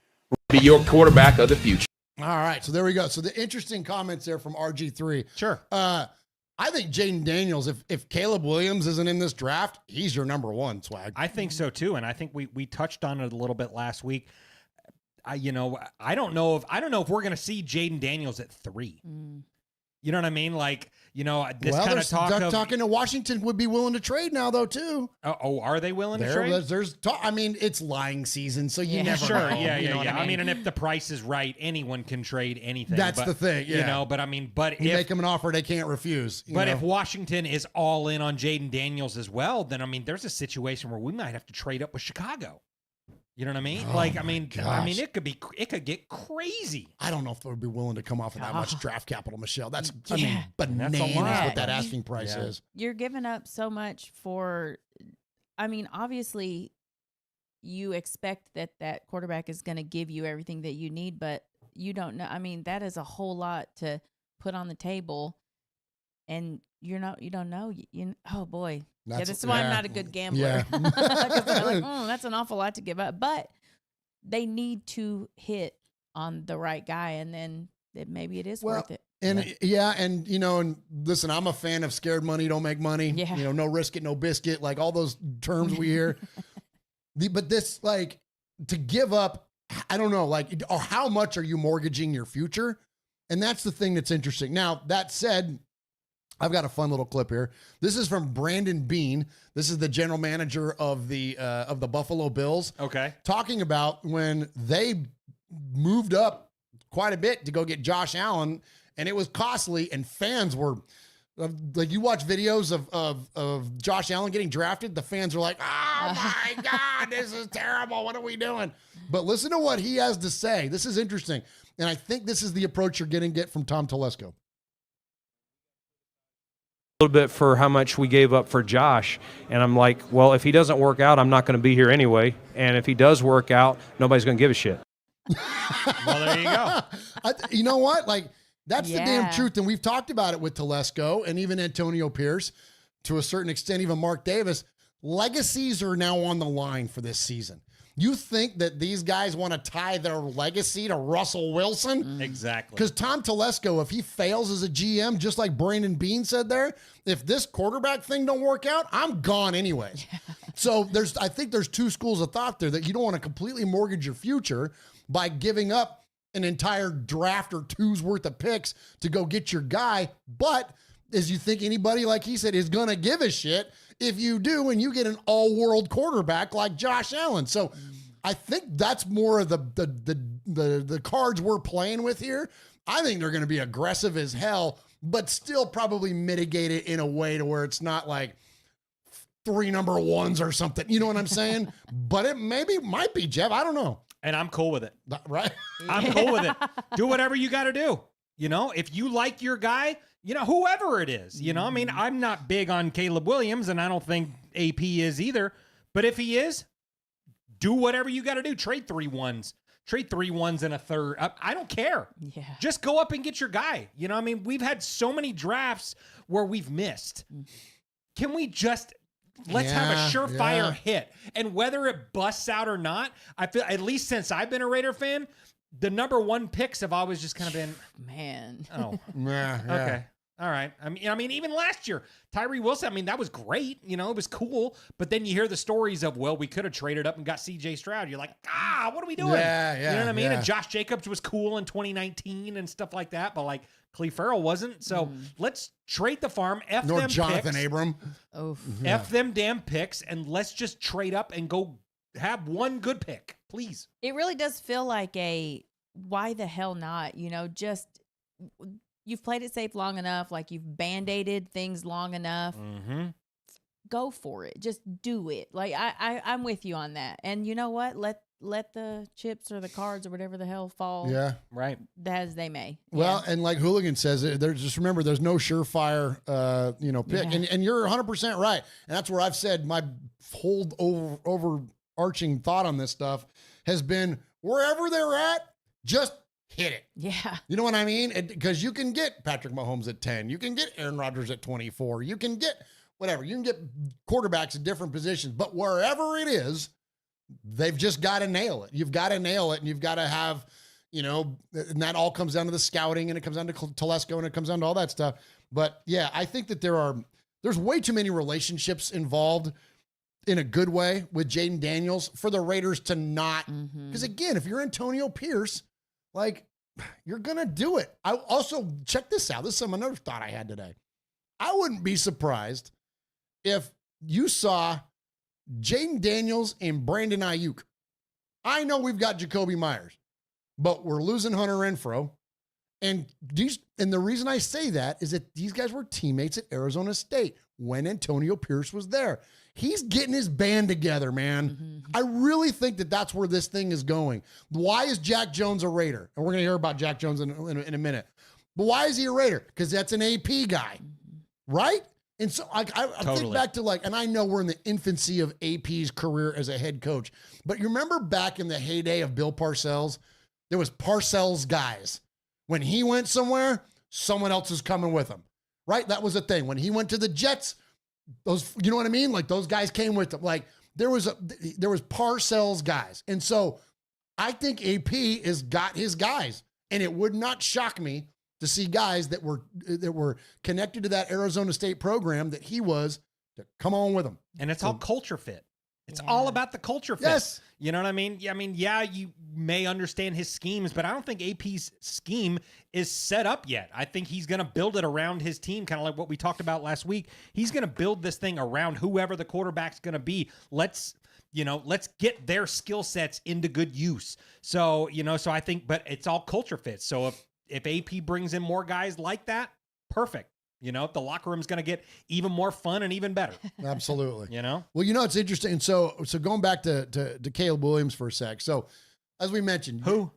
Be your quarterback of the future.
All right, so there we go. So the interesting comments there from RG3.
Sure.
I think Jaden Daniels, if Caleb Williams isn't in this draft, he's your number one, Swag.
I think so too, and I think we touched on it a little bit last week. I don't know if we're going to see Jaden Daniels at 3. You know what I mean? Like, this kind of talk of
talking to Washington would be willing to trade now, though, too.
Oh, are they willing to trade?
There's talk. I mean, it's lying season, so you never know.
Yeah. I mean, and if the price is right, anyone can trade anything.
That's the thing, yeah.
But
you make them an offer they can't refuse.
But if Washington is all in on Jaden Daniels as well, then, there's a situation where we might have to trade up with Chicago. You know what I mean?
Oh
it could get crazy.
I don't know if they would be willing to come off of that much draft capital, Michelle. That's bananas
That's a lot.
what that asking price is.
You're giving up so much for, obviously you expect that quarterback is going to give you everything that you need, but you don't know. That is a whole lot to put on the table, and you don't know. Oh boy. That's why I'm not a good gambler.
Yeah.
Because they're like, that's an awful lot to give up. But they need to hit on the right guy, and then maybe it is worth it.
And and listen, I'm a fan of scared money don't make money.
Yeah.
No risk it, no biscuit, like all those terms we hear. But this, like, to give up, I don't know, like, or how much are you mortgaging your future? And that's the thing that's interesting. Now, that said, I've got a fun little clip here. This is from Brandon Beane. This is the general manager of the Buffalo Bills.
Okay.
Talking about when they moved up quite a bit to go get Josh Allen, and it was costly, and fans were like, you watch videos of Josh Allen getting drafted, the fans are like, oh my God, this is terrible. What are we doing? But listen to what he has to say. This is interesting. And I think this is the approach you're going to get from Tom Telesco.
Little bit for how much we gave up for Josh, and I'm like, well, if he doesn't work out, I'm not going to be here anyway, and if he does work out, nobody's going to give a shit.
Well, there you go.
You know what? Like, That's the damn truth. And we've talked about it with Telesco and even Antonio Pierce, to a certain extent, even Mark Davis. Legacies are now on the line for this season. You think that these guys want to tie their legacy to Russell Wilson?
Exactly.
Because Tom Telesco, if he fails as a GM, just like Brandon Beane said there, if this quarterback thing don't work out, I'm gone anyway. So I think there's two schools of thought there, that you don't want to completely mortgage your future by giving up an entire draft or two's worth of picks to go get your guy. But as you think anybody, like he said, is going to give a shit if you do and you get an all-world quarterback like Josh Allen. So I think that's more of the cards we're playing with here. I think they're going to be aggressive as hell, but still probably mitigate it in a way to where it's not like 3 number 1s or something. You know what I'm saying? But it might be, Jeff. I don't know.
And I'm cool with it.
Right?
I'm cool with it. Do whatever you got to do. You know, if you like your guy, you know, whoever it is, you know, I mean, I'm not big on Caleb Williams, and I don't think AP is either. But if he is, do whatever you got to do. Trade 3 1s. Trade 3 1s and a third. I don't care.
Yeah.
Just go up and get your guy. You know, I mean, we've had so many drafts where we've missed. Can we just let's have a surefire hit? And whether it busts out or not, I feel, at least since I've been a Raider fan, the number 1 picks have always just kind of been,
man.
Oh,
yeah.
Okay. All right. I mean, even last year, Tyree Wilson, I mean, that was great. You know, it was cool. But then you hear the stories of, well, we could have traded up and got CJ Stroud. You're like, what are we doing?
Yeah,
you know what I mean?
yeah.
And Josh Jacobs was cool in 2019 and stuff like that. But like Cleve Farrell wasn't. So let's trade the farm.
Nor
them
Jonathan
picks.
Abram.
Oh,
F them damn picks. And let's just trade up and go have one good pick, please.
It really does feel like why the hell not? You know, just you've played it safe long enough, like you've band-aided things long enough.
Mm-hmm.
Go for it. Just do it. Like I'm with you on that. And you know what? Let the chips or the cards or whatever the hell fall.
Yeah.
Right.
As they may.
Well, and like Hooligan says, there's just remember, there's no surefire, pick.
Yeah.
And you're 100% right. And that's where I've said my whole overarching thought on this stuff has been, wherever they're at, just hit it.
Yeah.
You know what I mean? Because you can get Patrick Mahomes at 10. You can get Aaron Rodgers at 24. You can get whatever. You can get quarterbacks at different positions. But wherever it is, they've just got to nail it. You've got to nail it, and you've got to have, and that all comes down to the scouting, and it comes down to Telesco, and it comes down to all that stuff. But, yeah, I think that there's way too many relationships involved in a good way with Jaden Daniels for the Raiders to not. Because, again, if you're Antonio Pierce, like, you're going to do it. I also, check this out. This is another thought I had today. I wouldn't be surprised if you saw Jaden Daniels and Brandon Ayuk. I know we've got Jacoby Myers, but we're losing Hunter Renfrow. And the reason I say that is that these guys were teammates at Arizona State when Antonio Pierce was there. He's getting his band together, man. I really think that that's where this thing is going. Why is Jack Jones a Raider? And we're going to hear about Jack Jones in a minute. But why is he a Raider? Because that's an AP guy, right? And so I think back to and I know we're in the infancy of AP's career as a head coach, but you remember back in the heyday of Bill Parcells, there was Parcells guys. When he went somewhere, someone else is coming with him, right? That was the thing. When he went to the Jets, those, you know what I mean? Like, those guys came with him. Like, there was Parcells guys. And so I think AP has got his guys, and it would not shock me to see guys that were connected to that Arizona State program that he was to come on with him.
And it's all culture fit. It's all about the culture fit.
Yes.
You know what I mean? Yeah, you may understand his schemes, but I don't think AP's scheme is set up yet. I think he's going to build it around his team, kind of like what we talked about last week. He's going to build this thing around whoever the quarterback's going to be. Let's get their skill sets into good use. So I think, but it's all culture fit. So if AP brings in more guys like that, perfect. The locker room's going to get even more fun and even better.
Absolutely.
Well,
it's interesting. So going back to Caleb Williams for a sec. So as we mentioned,
who?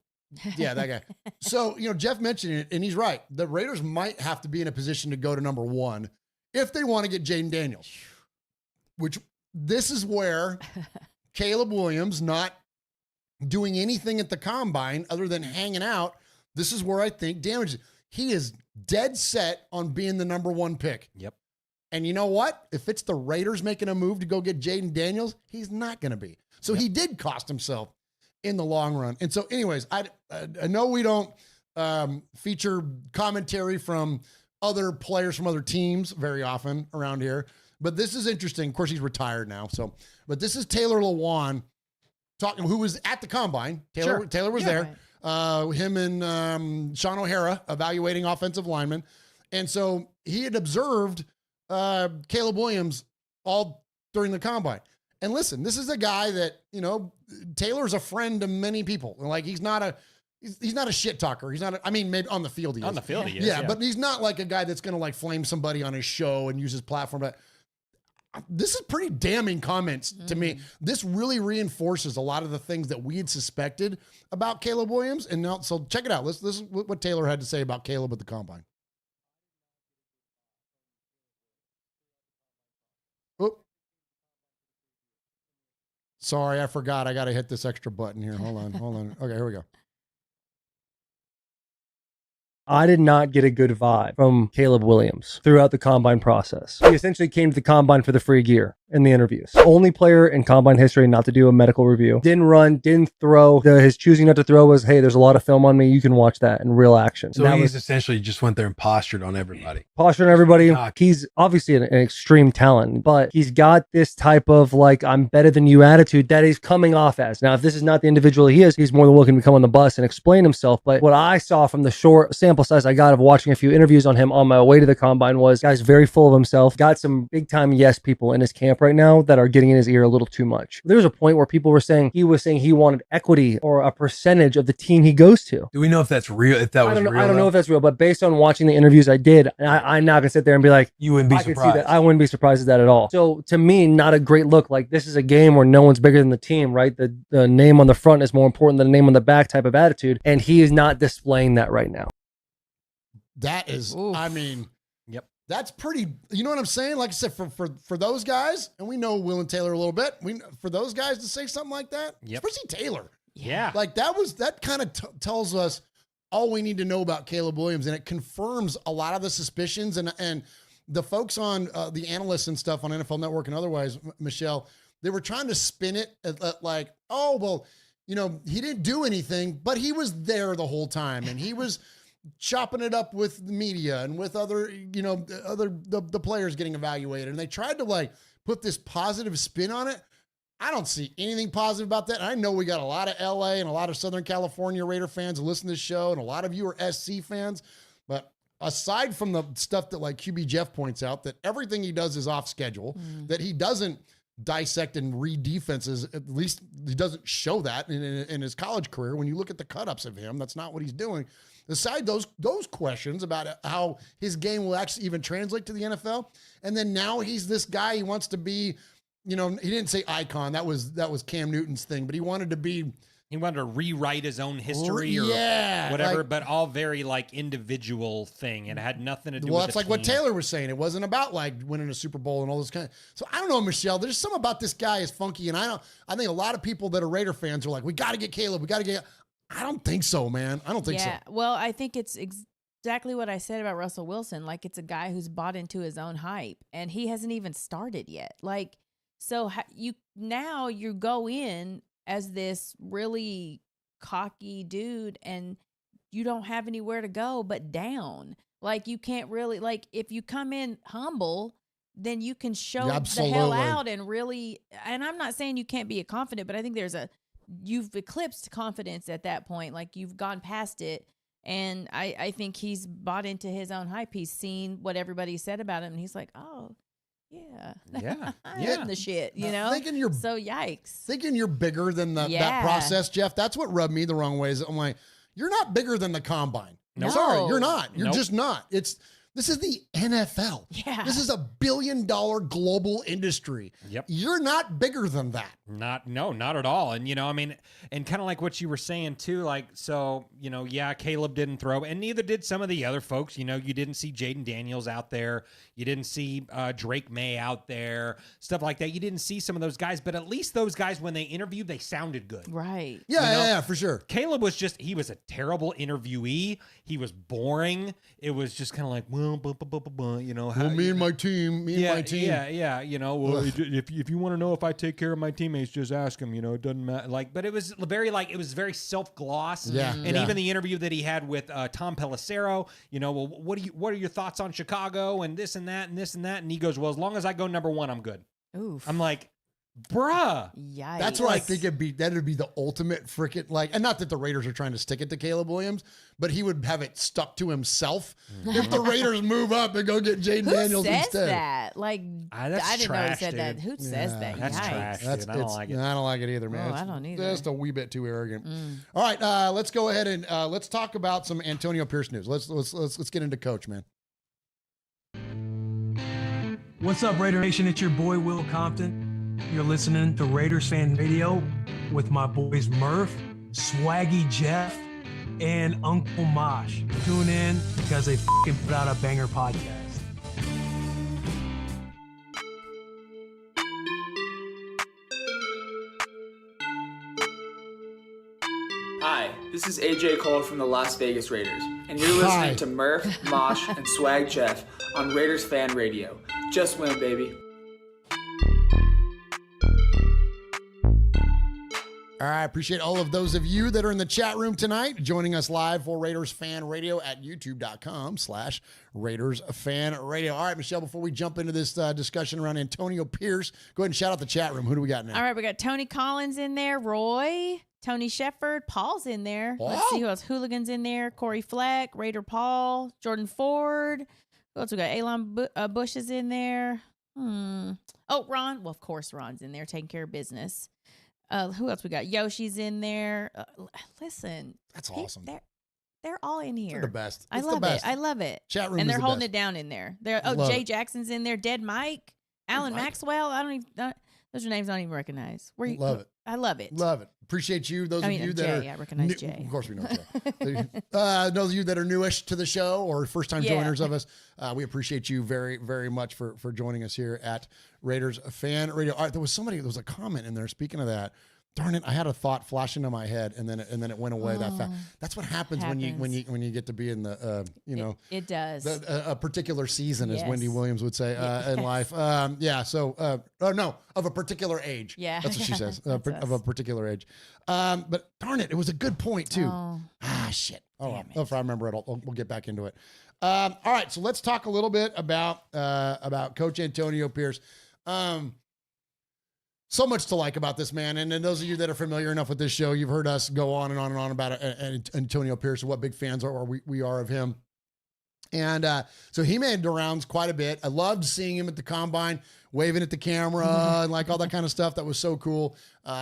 Yeah, that guy. So, Jeff mentioned it, and he's right. The Raiders might have to be in a position to go to number 1 if they want to get Jaden Daniels, which this is where Caleb Williams not doing anything at the combine other than hanging out. This is where I think damages. he is dead set on being the number 1 pick.
Yep.
And you know what? If it's the Raiders making a move to go get Jaden Daniels, he's not going to be. So he did cost himself in the long run. And so anyways, I know we don't feature commentary from other players from other teams very often around here, but this is interesting. Of course, he's retired now. So, but this is Taylor Lewan talking, who was at the combine. Taylor was there. Right. Him and Sean O'Hara evaluating offensive linemen. And so he had observed Caleb Williams all during the combine. And listen, this is a guy that, you know, Taylor's a friend to many people. Like he's not a shit talker. He's not, I mean, maybe on the field he is.
On the field he is.
Yeah, but he's not like a guy that's going to like flame somebody on his show and use his platform. But this is pretty damning comments to me. This really reinforces a lot of the things that we had suspected about Caleb Williams. And now, so check it out. This is what Taylor had to say about Caleb at the combine. Oop. Sorry, I forgot. I got to hit this extra button here. Hold on. Okay, here we go.
I did not get a good vibe from Caleb Williams throughout the combine process. He essentially came to the combine for the free gear in the interviews. Only player in combine history not to do a medical review. Didn't run, didn't throw. His choosing not to throw was, hey, there's a lot of film on me. You can watch that in real action.
So he's essentially just went there and postured on everybody.
He's obviously an extreme talent, but he's got this type of like, I'm better than you attitude that he's coming off as. Now, if this is not the individual he is, he's more than welcome to come on the bus and explain himself. But what I saw from the short sample size I got of watching a few interviews on him on my way to the combine was, guy's very full of himself, got some big time yes people in his camp right now that are getting in his ear a little too much. There was a point where people were saying he wanted equity or a percentage of the team he goes to.
Do we know if that's real? If that was real?
I don't know if that's real, but based on watching the interviews I did, I'm not gonna sit there and be like,
you wouldn't be surprised.
I wouldn't be surprised at that at all. So to me, not a great look. Like, this is a game where no one's bigger than the team, right? The name on the front is more important than the name on the back type of attitude, and he is not displaying that right now.
That is, I mean,
yep.
That's pretty, you know what I'm saying? Like I said, for those guys, and we know Will and Taylor a little bit, for those guys to say something like that, especially Taylor.
Yeah.
Like that kind of tells us all we need to know about Caleb Williams, and it confirms a lot of the suspicions and the folks on the analysts and stuff on NFL Network and otherwise, Michelle, they were trying to spin it at like, oh, well, you know, he didn't do anything, but he was there the whole time, and he was chopping it up with the media and with other, you know, the players getting evaluated. And they tried to like put this positive spin on it. I don't see anything positive about that. And I know we got a lot of LA and a lot of Southern California Raider fans who listen to this show, and a lot of you are SC fans. But aside from the stuff that like QB Jeff points out, that everything he does is off schedule, that he doesn't dissect and read defenses, at least he doesn't show that in his college career. When you look at the cut-ups of him, that's not what he's doing. Aside those questions about how his game will actually even translate to the NFL, and then now he's this guy, he wants to be, you know, he didn't say icon. That was Cam Newton's thing, but he wanted to be.
He wanted to rewrite his own history or whatever, like, but all very like individual thing, and it had nothing to do with
Well, that's
the
like what
team.
Taylor was saying. It wasn't about like winning a Super Bowl and all this kind of. So I don't know, Michelle. There's something about this guy is funky, and I think a lot of people that are Raider fans are like, we got to get Caleb. We got to get. I don't think so, man. I don't think so.
Yeah, well, I think it's exactly what I said about Russell Wilson. Like, it's a guy who's bought into his own hype, and he hasn't even started yet. Like, so you go in as this really cocky dude, and you don't have anywhere to go but down. Like, you can't really, like, if you come in humble, then you can show the hell out and really, and I'm not saying you can't be confident, but I think you've eclipsed confidence at that point. Like, you've gone past it. And I think he's bought into his own hype. He's seen what everybody said about him, and he's like, oh, yeah. I'm the shit, you know? So yikes.
Thinking you're bigger than that process, Jeff, that's what rubbed me the wrong way. I'm like, you're not bigger than the combine.
No.
Sorry, you're not. You're just not. This is the NFL.
Yeah.
This is $1 billion global industry.
Yep.
You're not bigger than that.
Not at all. And, I mean, and kind of like what you were saying too, like, so, yeah, Caleb didn't throw, and neither did some of the other folks. You didn't see Jaden Daniels out there. You didn't see Drake May out there, stuff like that. You didn't see some of those guys, but at least those guys, when they interviewed, they sounded good.
Right.
Yeah, for sure.
Caleb was he was a terrible interviewee. He was boring. It was just kind of like, well,
me and my team.
Yeah. Well, if you want to know if I take care of my teammates, just ask him. It doesn't matter. But it was very self-gloss.
Yeah.
And even the interview that he had with Tom Pelissero, well, what are your thoughts on Chicago and this and that and this and that? And he goes, well, as long as I go number one, I'm good.
Oof.
I'm like, bruh.
Yikes.
That's what I think that'd be the ultimate frickin' and not that the Raiders are trying to stick it to Caleb Williams, but he would have it stuck to himself if the Raiders move up and go get Jaden Daniels
says
instead.
That? Like, I didn't know he said
dude.
that. Who says that?
That's
Yikes.
trash, dude. I don't like it.
I don't like it either, man.
Oh, I don't either.
Just a wee bit too arrogant. All right, let's go ahead and let's talk about some Antonio Pierce news. Let's get into Coach, man.
What's up, Raider Nation? It's your boy Will Compton. You're listening to Raiders Fan Radio with my boys Murf, Swaggy Jeff, and Uncle Mosh. Tune in because they fucking put out a banger podcast.
Hi, this is AJ Cole from the Las Vegas Raiders, and you're listening to Murf, Mosh, and Swag Jeff on Raiders Fan Radio. Just win, baby.
All right, appreciate all of those of you that are in the chat room tonight, joining us live for Raiders Fan Radio at youtube.com/Raiders Fan Radio. All right, Michelle, before we jump into this discussion around Antonio Pierce, go ahead and shout out the chat room. Who do we got now?
All right, we got Tony Collins in there, Roy, Tony Shefford, Paul's in there.
Wow.
Let's see who else. Hooligans in there, Corey Fleck, Raider Paul, Jordan Ford. Who else we got? Elon Bush is in there. Oh, Ron. Well, of course, Ron's in there taking care of business. Who else we got? Yoshi's in there. Listen,
that's awesome.
They're all in here.
They're the best.
I love it. I love it.
Chat room,
and
is
they're
the
holding
best.
it down in there. Jay Jackson's in there. Dead Mike, Alan Maxwell. I don't even. Those are names I don't even recognize.
Love it.
I love it.
Love it. Appreciate you. Those of you that
Jay,
are
I recognize Jay.
Of course we know Jay. Those of you that are newish to the show or first time joiners of us, we appreciate you very, very much for joining us here at Raiders Fan Radio. All right, there was a comment in there. Speaking of that, darn it, I had a thought flash into my head and then it went away that fast. That's what happens when you get to be in the
it does
a particular season, as
Yes.
Wendy Williams would say in life. Of a particular age.
Yeah.
That's what she says.
That's
Of a particular age. But darn it, it was a good point too.
Oh.
Shit. Oh, well, if I remember it, we'll get back into it. All right, so let's talk a little bit about Coach Antonio Pierce. So much to like about this man. And those of you that are familiar enough with this show, you've heard us go on and on and on about Antonio Pierce and what big fans we are of him. And so he made the rounds quite a bit. I loved seeing him at the combine, waving at the camera and like all that kind of stuff. That was so cool.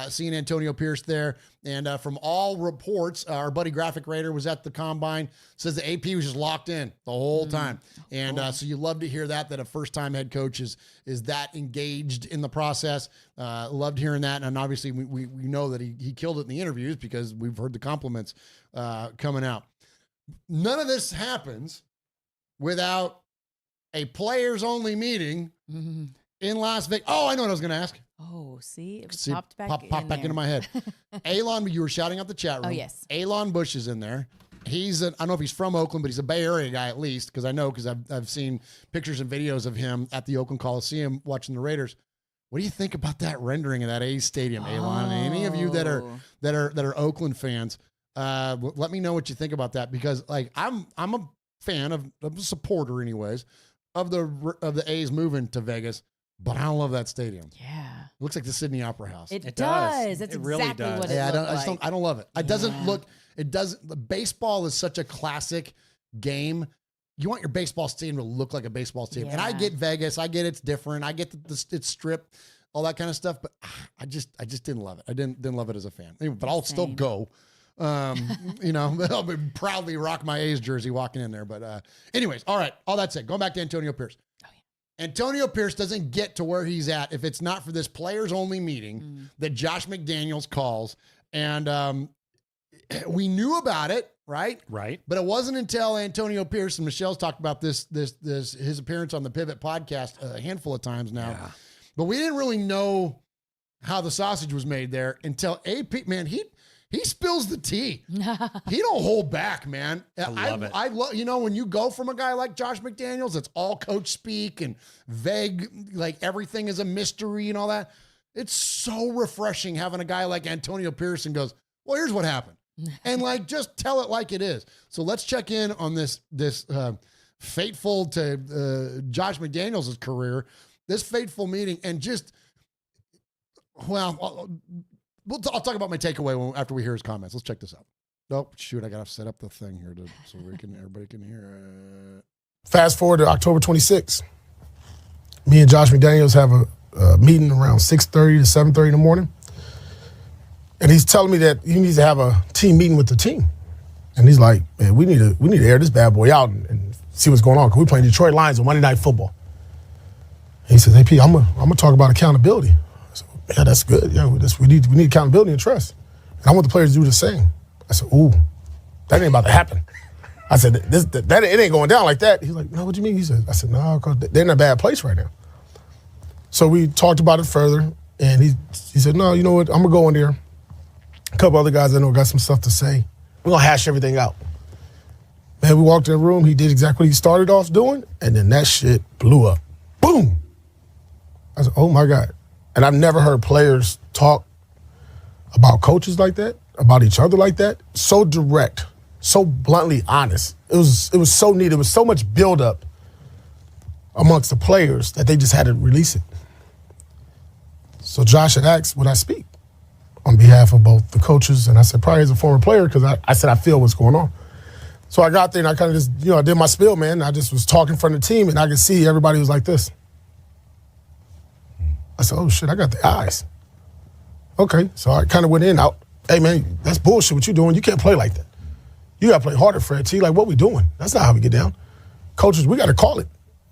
Seeing Antonio Pierce there. And from all reports, our buddy Graphic Raider was at the combine, says the AP was just locked in the whole time. And so you love to hear that a first-time head coach is that engaged in the process. Loved hearing that. And obviously we know that he killed it in the interviews because we've heard the compliments coming out. None of this happens without a players-only meeting in Las Vegas. Oh, I know what I was going to ask.
Oh, see? It popped back
into my head. Elon, you were shouting out the chat room.
Oh, yes.
Elon Bush is in there. I don't know if he's from Oakland, but he's a Bay Area guy at least, because I've seen pictures and videos of him at the Oakland Coliseum watching the Raiders. What do you think about that rendering of that A's stadium, Elon? Any of you that are Oakland fans, let me know what you think about that, because I'm a fan of a supporter anyways of the A's moving to Vegas, but I don't love that stadium.
Yeah,
it looks like the Sydney Opera House.
It does. That's
really
exactly
does.
what it looks like.
I don't love it. It doesn't look. It doesn't. Baseball is such a classic game. You want your baseball stadium to look like a baseball stadium, and I get Vegas. I get it's different. I get it's stripped, all that kind of stuff. But I just didn't love it. I didn't love it as a fan. Anyway, but I'll still go. I'll be proudly rock my A's jersey walking in there. But anyways, all right. All that said, going back to Antonio Pierce. Antonio Pierce doesn't get to where he's at if it's not for this players-only meeting that Josh McDaniels calls. And we knew about it, right?
Right.
But it wasn't until Antonio Pierce, and Michelle's talked about this his appearance on the Pivot podcast a handful of times now. Yeah. But we didn't really know how the sausage was made there until AP, man, he spills the tea. He don't hold back, man.
I love it.
I love, when you go from a guy like Josh McDaniels, it's all coach speak and vague, like everything is a mystery and all that. It's so refreshing having a guy like Antonio Pearson goes, well, here's what happened. And just tell it like it is. So let's check in on this fateful to Josh McDaniels' career, this fateful meeting, and I'll talk about my takeaway after we hear his comments. Let's check this out. Oh, shoot, I got to set up the thing here so everybody can hear it.
Fast forward to October 26th. Me and Josh McDaniels have a meeting around 6:30 to 7:30 in the morning. And he's telling me that he needs to have a team meeting with the team. And he's like, man, we need to air this bad boy out and see what's going on, because we're playing Detroit Lions on Monday Night Football. And he says, hey, P, I'm gonna talk about accountability. I said, yeah, that's good. Yeah, we need accountability and trust. And I want the players to do the same. I said, ooh, that ain't about to happen. I said, that it ain't going down like that. He's like, no, what do you mean? I said, no, because they're in a bad place right now. So we talked about it further, and he said, no, you know what, I'm going to go in there. A couple other guys I know got some stuff to say. We're going to hash everything out. Man, we walked in the room. He did exactly what he started off doing, and then that shit blew up. Boom. I said, oh, my God. And I've never heard players talk about coaches like that, about each other like that. So direct, so bluntly honest. It was so neat. It was so much buildup amongst the players that they just had to release it. So Josh had asked, would I speak on behalf of both the coaches? And I said, probably as a former player, because I said, I feel what's going on. So I got there and I kind of just, I did my spiel, man. I just was talking in front of the team, and I could see everybody was like this. I said, oh, shit, I got the eyes. Okay, so I kind of went in, out. Hey, man, that's bullshit what you're doing. You can't play like that. You got to play harder, Fred T. Like, what we doing? That's not how we get down. Coaches, we got to call it.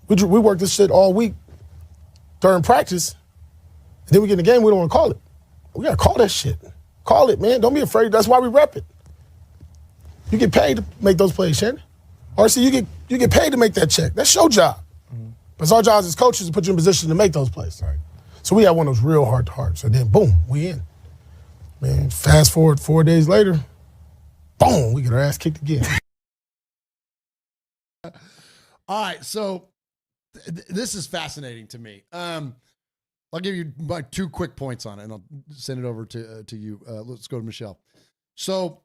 We work this shit all week during practice, and then we get in the game, we don't want to call it. We got to call that shit. Call it, man. Don't be afraid. That's why we rep it. You get paid to make those plays, Shannon. RC, you get paid to make that check. That's your job. Mm-hmm. But it's our job as coaches to put you in position to make those plays. Right. So we had one of those real heart-to-hearts, and then, boom, we in. Man, fast forward 4 days later, boom, we get our ass kicked again.
All right, so this is fascinating to me. I'll give you my 2 quick points on it, and I'll send it over to you. Let's go to Michelle. So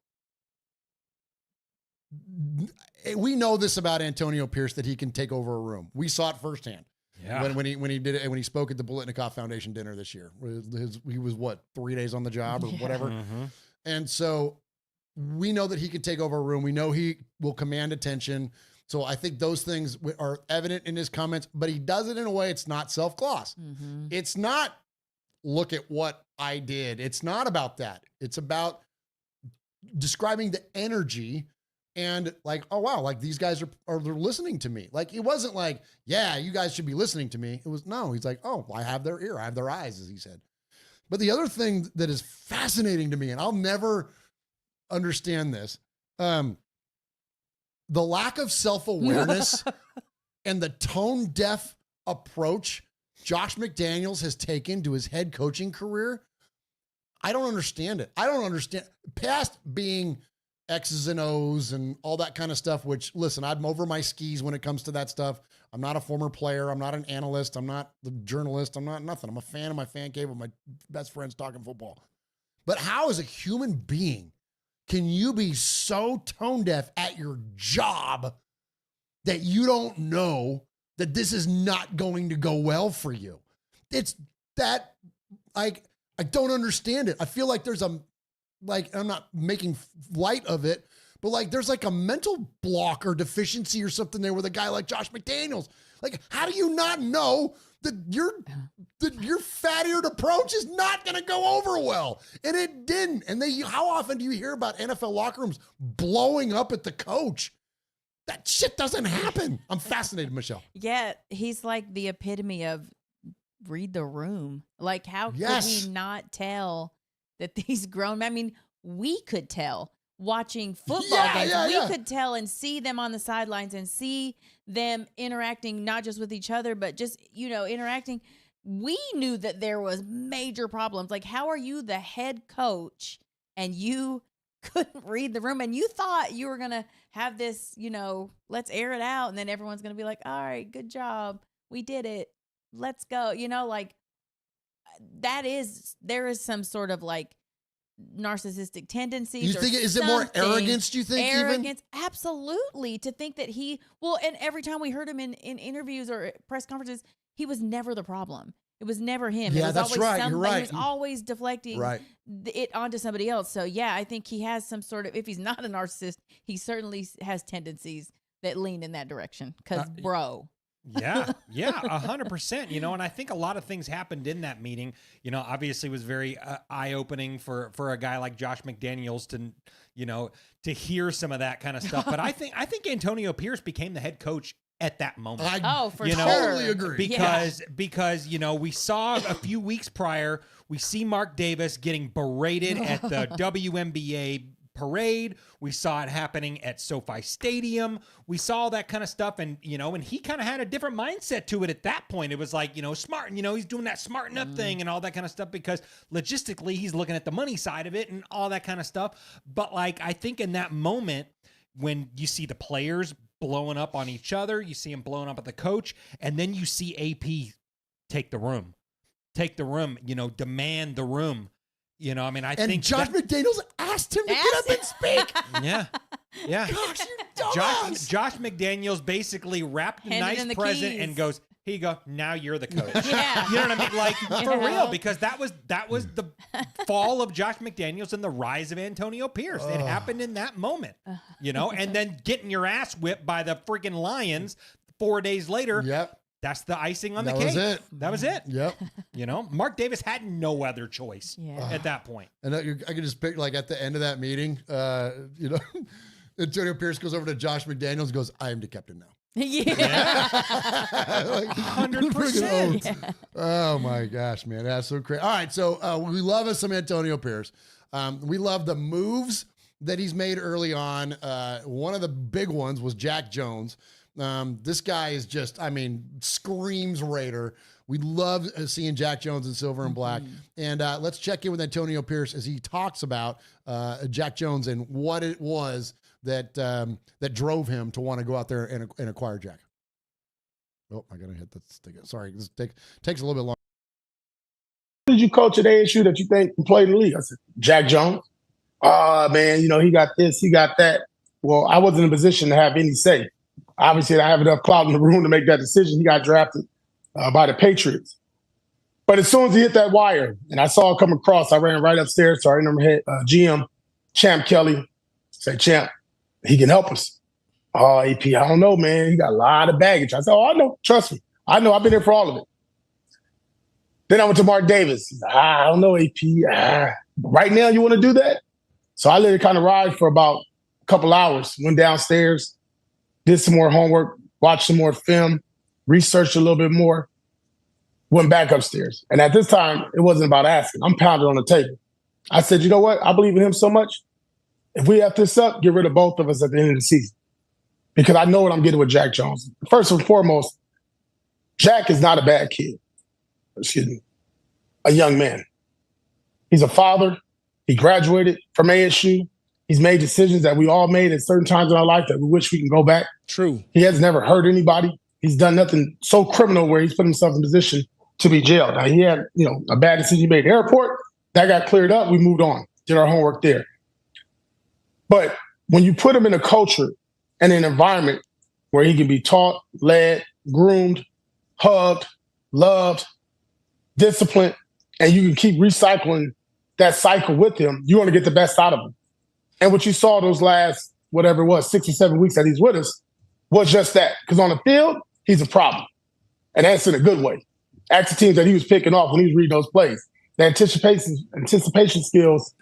we know this about Antonio Pierce, that he can take over a room. We saw it firsthand. Yeah. When he did it, when he spoke at the Bolitnikoff Foundation dinner this year. He was 3 days on the job or whatever. Mm-hmm. And so we know that he can take over a room. We know he will command attention. So I think those things are evident in his comments, but he does it in a way it's not self-gloss. Mm-hmm. It's not, look at what I did. It's not about that. It's about describing the energy and like, oh, wow, like these guys are listening to me. Like, it wasn't like, yeah, you guys should be listening to me. It was, no, he's like, oh, I have their ear. I have their eyes, as he said. But the other thing that is fascinating to me, and I'll never understand this, the lack of self-awareness and the tone-deaf approach Josh McDaniels has taken to his head coaching career, I don't understand it. I don't understand. Past being X's and O's and all that kind of stuff, which, listen, I'm over my skis when it comes to that stuff. I'm not a former player. I'm not an analyst. I'm not the journalist. I'm not nothing. I'm a fan of my fan cave with my best friends talking football. But how, as a human being, can you be so tone deaf at your job that you don't know that this is not going to go well for you? It's that, like, I don't understand it. I feel like there's I'm not making light of it, but like there's like a mental block or deficiency or something there with a guy like Josh McDaniels. Like, how do you not know your fat-eared approach is not going to go over well. And it didn't. And how often do you hear about NFL locker rooms blowing up at the coach? That shit doesn't happen. I'm fascinated, Michelle.
Yeah, he's like the epitome of read the room. Like, how could he not tell that these grown, I mean, we could tell watching football games. We could tell and see them on the sidelines and see them interacting, not just with each other, but just, interacting. We knew that there was major problems. Like, how are you the head coach and you couldn't read the room and you thought you were going to have this, let's air it out. And then everyone's going to be like, all right, good job. We did it. Let's go. There is some sort of like narcissistic tendencies.
You think is it more arrogance? Do you think
arrogance? Even? Absolutely. To think that and every time we heard him in interviews or press conferences, he was never the problem. It was never him.
Yeah,
it was
that's
always
right. You're right.
He was always deflecting it onto somebody else. So yeah, I think he has some sort of. If he's not a narcissist, he certainly has tendencies that lean in that direction. Because
Yeah, 100%. And I think a lot of things happened in that meeting. Obviously was very eye-opening for a guy like Josh McDaniels to hear some of that kind of stuff. But I think Antonio Pierce became the head coach at that moment.
For sure.
Totally agree.
Because we saw a few weeks prior, we see Mark Davis getting berated at the WNBA parade. We saw it happening at SoFi Stadium. We saw that kind of stuff, and and he kind of had a different mindset to it at that point. It was like, smart, he's doing that smarten up thing and all that kind of stuff because logistically he's looking at the money side of it and all that kind of stuff. But like, I think in that moment when you see the players blowing up on each other, you see him blowing up at the coach, and then you see AP take the room, demand the room. I think
Josh McDaniels asked him to get up and speak.
Yeah.
Gosh, you dumbass.
Josh McDaniels basically wrapped a nice present and goes, here you go. Now you're the coach.
Yeah.
You know what I mean? Like, for real, because that was the fall of Josh McDaniels and the rise of Antonio Pierce. It happened in that moment, and then getting your ass whipped by the freaking Lions 4 days later.
Yep.
That's the icing on the cake. That was it.
Yep.
Mark Davis had no other choice at that point.
And I could just pick, like, at the end of that meeting, Antonio Pierce goes over to Josh McDaniels and goes, I am the captain now.
Yeah.
100%.
Yeah.
Oh, my gosh, man. That's so crazy. All right, so we love us some Antonio Pierce. We love the moves that he's made early on. One of the big ones was Jack Jones. This guy is just, screams Raider. We love seeing Jack Jones in silver and black. And let's check in with Antonio Pierce as he talks about Jack Jones and what it was that drove him to want to go out there and acquire Jack. Oh, I got to hit this thing. Sorry, this takes a little bit long.
Who did you coach at ASU that you think can play in the league? I said, Jack Jones. Man, he got this, he got that. Well, I wasn't in a position to have any say. Obviously, I have enough clout in the room to make that decision. He got drafted by the Patriots. But as soon as he hit that wire, and I saw it come across, I ran right upstairs. So I remember GM, Champ Kelly, say, Champ, he can help us. Oh, AP, I don't know, man. He got a lot of baggage. I said, I know. Trust me. I know. I've been there for all of it. Then I went to Mark Davis. He said, I don't know, AP. Right now, you want to do that? So I let it kind of ride for about a couple hours. Went downstairs, did some more homework, watched some more film, researched a little bit more, went back upstairs. And at this time, it wasn't about asking. I'm pounding on the table. I said, you know what? I believe in him so much. If we have this up, get rid of both of us at the end of the season. Because I know what I'm getting with Jack Jones. First and foremost, Jack is not a bad kid. Excuse me. A young man. He's a father. He graduated from ASU. He's made decisions that we all made at certain times in our life that we wish we can go back.
True.
He has never hurt anybody. He's done nothing so criminal where he's put himself in a position to be jailed. Now, he had, a bad decision he made at the airport. That got cleared up. We moved on. Did our homework there. But when you put him in a culture and an environment where he can be taught, led, groomed, hugged, loved, disciplined, and you can keep recycling that cycle with him, you want to get the best out of him. And what you saw those last, whatever it was, 6 or 7 weeks that he's with us, was just that. Because on the field, he's a problem. And that's in a good way. at the teams that he was picking off when he was reading those plays. The anticipation skills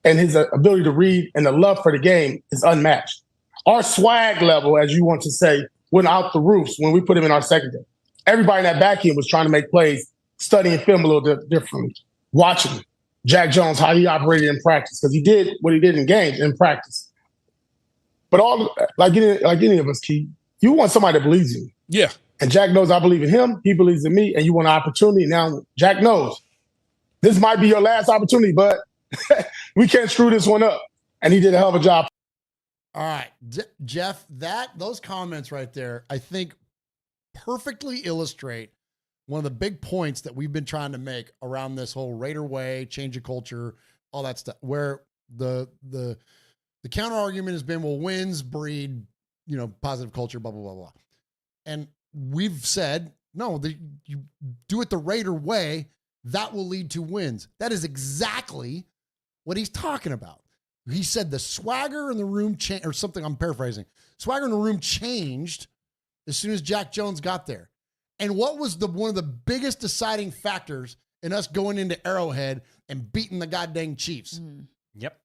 and his ability to read and the love for the game is unmatched. Our swag level, as you want to say, went out the roofs when we put him in our secondary. Everybody in that back end was trying to make plays, studying film a little differently, watching Jack Jones, how he operated in practice, because he did what he did in games in practice. But like any of us, Key, you want somebody that believes in you.
Yeah.
And Jack knows I believe in him. He believes in me, and you want an opportunity. Now, Jack knows this might be your last opportunity, but we can't screw this one up. And he did a hell of a job.
All right, Jeff, those comments right there, I think perfectly illustrate one of the big points that we've been trying to make around this whole Raider way, change of culture, all that stuff, where the counter argument has been, well, wins breed, positive culture, blah, blah, blah, blah. And we've said, no, you do it the Raider way, that will lead to wins. That is exactly what he's talking about. He said the swagger in the room changed, or something, I'm paraphrasing. Swagger in the room changed as soon as Jack Jones got there. And what was one of the biggest deciding factors in us going into Arrowhead and beating the goddamn Chiefs?
Yep.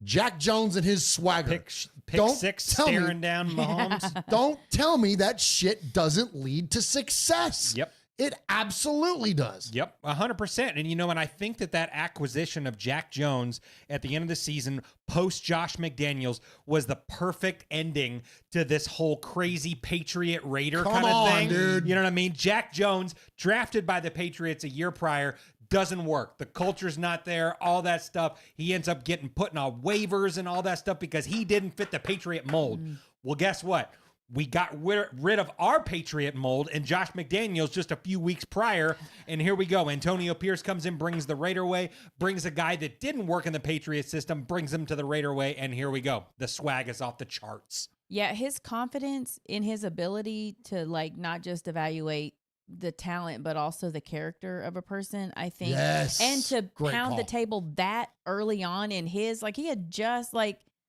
Jack Jones and his swagger.
Pick six, staring down Mahomes.
Don't tell me that shit doesn't lead to success.
Yep.
It absolutely does.
Yep, 100%. And, I think that acquisition of Jack Jones at the end of the season, post Josh McDaniels, was the perfect ending to this whole crazy Patriot Raider kind of thing.
Dude.
You know what I mean? Jack Jones, drafted by the Patriots a year prior, doesn't work. The culture's not there, all that stuff. He ends up getting put on waivers and all that stuff because he didn't fit the Patriot mold. Well, guess what? We got rid of our Patriot mold and Josh McDaniels just a few weeks prior, and here we go. Antonio Pierce comes in, brings the Raider way, brings a guy that didn't work in the Patriot system, brings him to the Raider way, and here we go. The swag is off the charts.
Yeah, his confidence in his ability to, not just evaluate the talent, but also the character of a person, I think.
Yes.
And to
Great
pound
call.
the table that early on in his, he had just,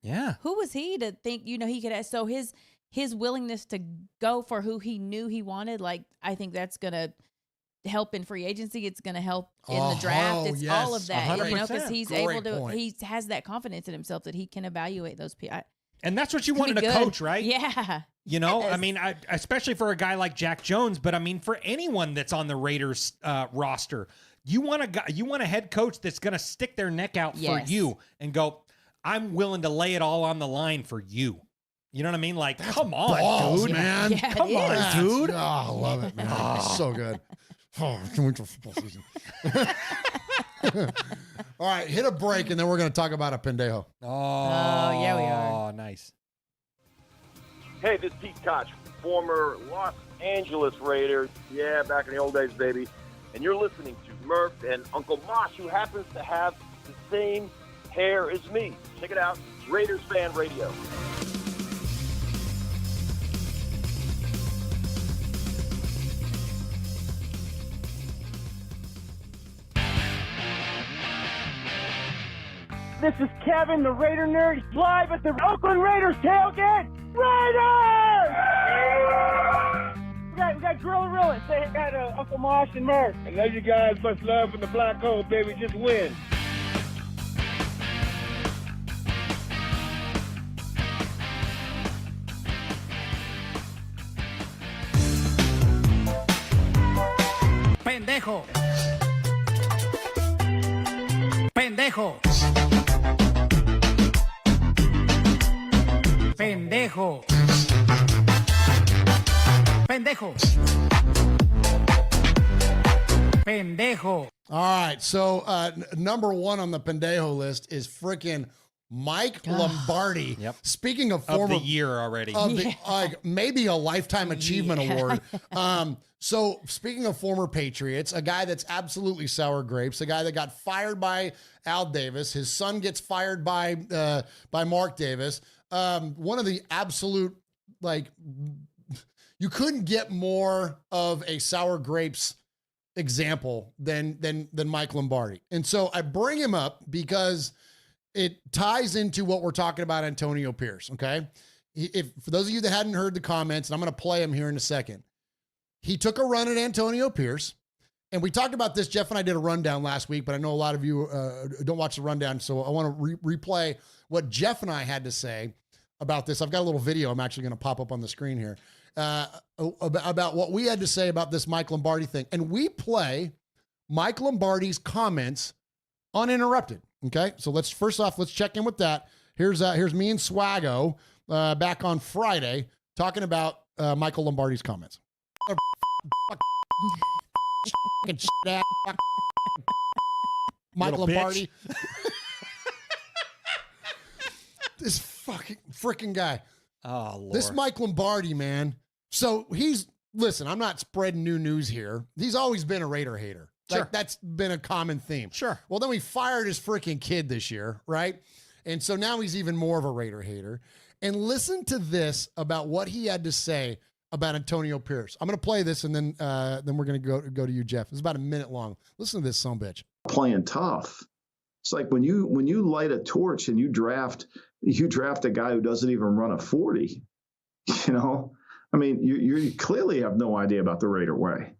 yeah.
Who was he to think, he could have, so his willingness to go for who he knew he wanted, I think that's going to help in free agency. It's going to help in the draft. It's
yes,
all of that,
100%.
because he's
Great
able to,
point.
he has that confidence in himself that he can evaluate those people.
And that's what you want in a coach, right?
Yeah.
Yes. Especially for a guy like Jack Jones, but for anyone that's on the Raiders roster, you want a head coach that's going to stick their neck out for you and go, I'm willing to lay it all on the line for you. You know what I mean? Come on,
balls,
dude.
Man.
Yeah,
Come
it
on,
is.
dude. Oh, I love it, man. So good. Oh, can't wait till football season. All right, hit a break, and then we're going to talk about a pendejo.
Oh, yeah, we are.
Oh, nice.
Hey, this is Pete Koch, former Los Angeles Raider. Yeah, back in the old days, baby. And you're listening to Murf and Uncle Mosh, who happens to have the same hair as me. Check it out, Raiders Fan Radio.
This is Kevin, the Raider Nerd, live at the Oakland Raiders tailgate. Raiders! We got Gorilla. Say hi to Uncle Mosh and Murf.
I love you guys. Much love from the black hole, baby. Just win.
Pendejo. Pendejo. Pendejo. Pendejo. Pendejo.
All right, so number one on the pendejo list is freaking Mike Lombardi.
Yep.
Speaking of
Of
former
the year already.
of the, maybe a lifetime achievement award. So speaking of former Patriots, a guy that's absolutely sour grapes, a guy that got fired by Al Davis, his son gets fired by Mark Davis. One of the absolute, you couldn't get more of a sour grapes example than Mike Lombardi. And so I bring him up because it ties into what we're talking about Antonio Pierce, okay? For those of you that hadn't heard the comments, and I'm going to play him here in a second, he took a run at Antonio Pierce. And we talked about this. Jeff and I did a rundown last week, but I know a lot of you don't watch the rundown. So I want to replay what Jeff and I had to say about this. I've got a little video I'm actually going to pop up on the screen here about what we had to say about this Mike Lombardi thing. And we play Mike Lombardi's comments uninterrupted. Okay. So let's check in with that. Here's me and Swaggo back on Friday talking about Michael Lombardi's comments. Mike Lombardi. This freaking guy.
Oh, Lord.
This Mike Lombardi, man. So listen, I'm not spreading new news here. He's always been a Raider hater.
Sure.
Like, that's been a common theme.
Sure.
Well, then we fired his freaking kid this year, right? And so now he's even more of a Raider hater. And listen to this about what he had to say about Antonio Pierce. I'm going to play this, and then we're going to go to you, Jeff. It's about a minute long. Listen to this sumbitch.
Playing tough. It's like when you light a torch and you draft a guy who doesn't even run a 40. You know, I mean, you clearly have no idea about the Raider way.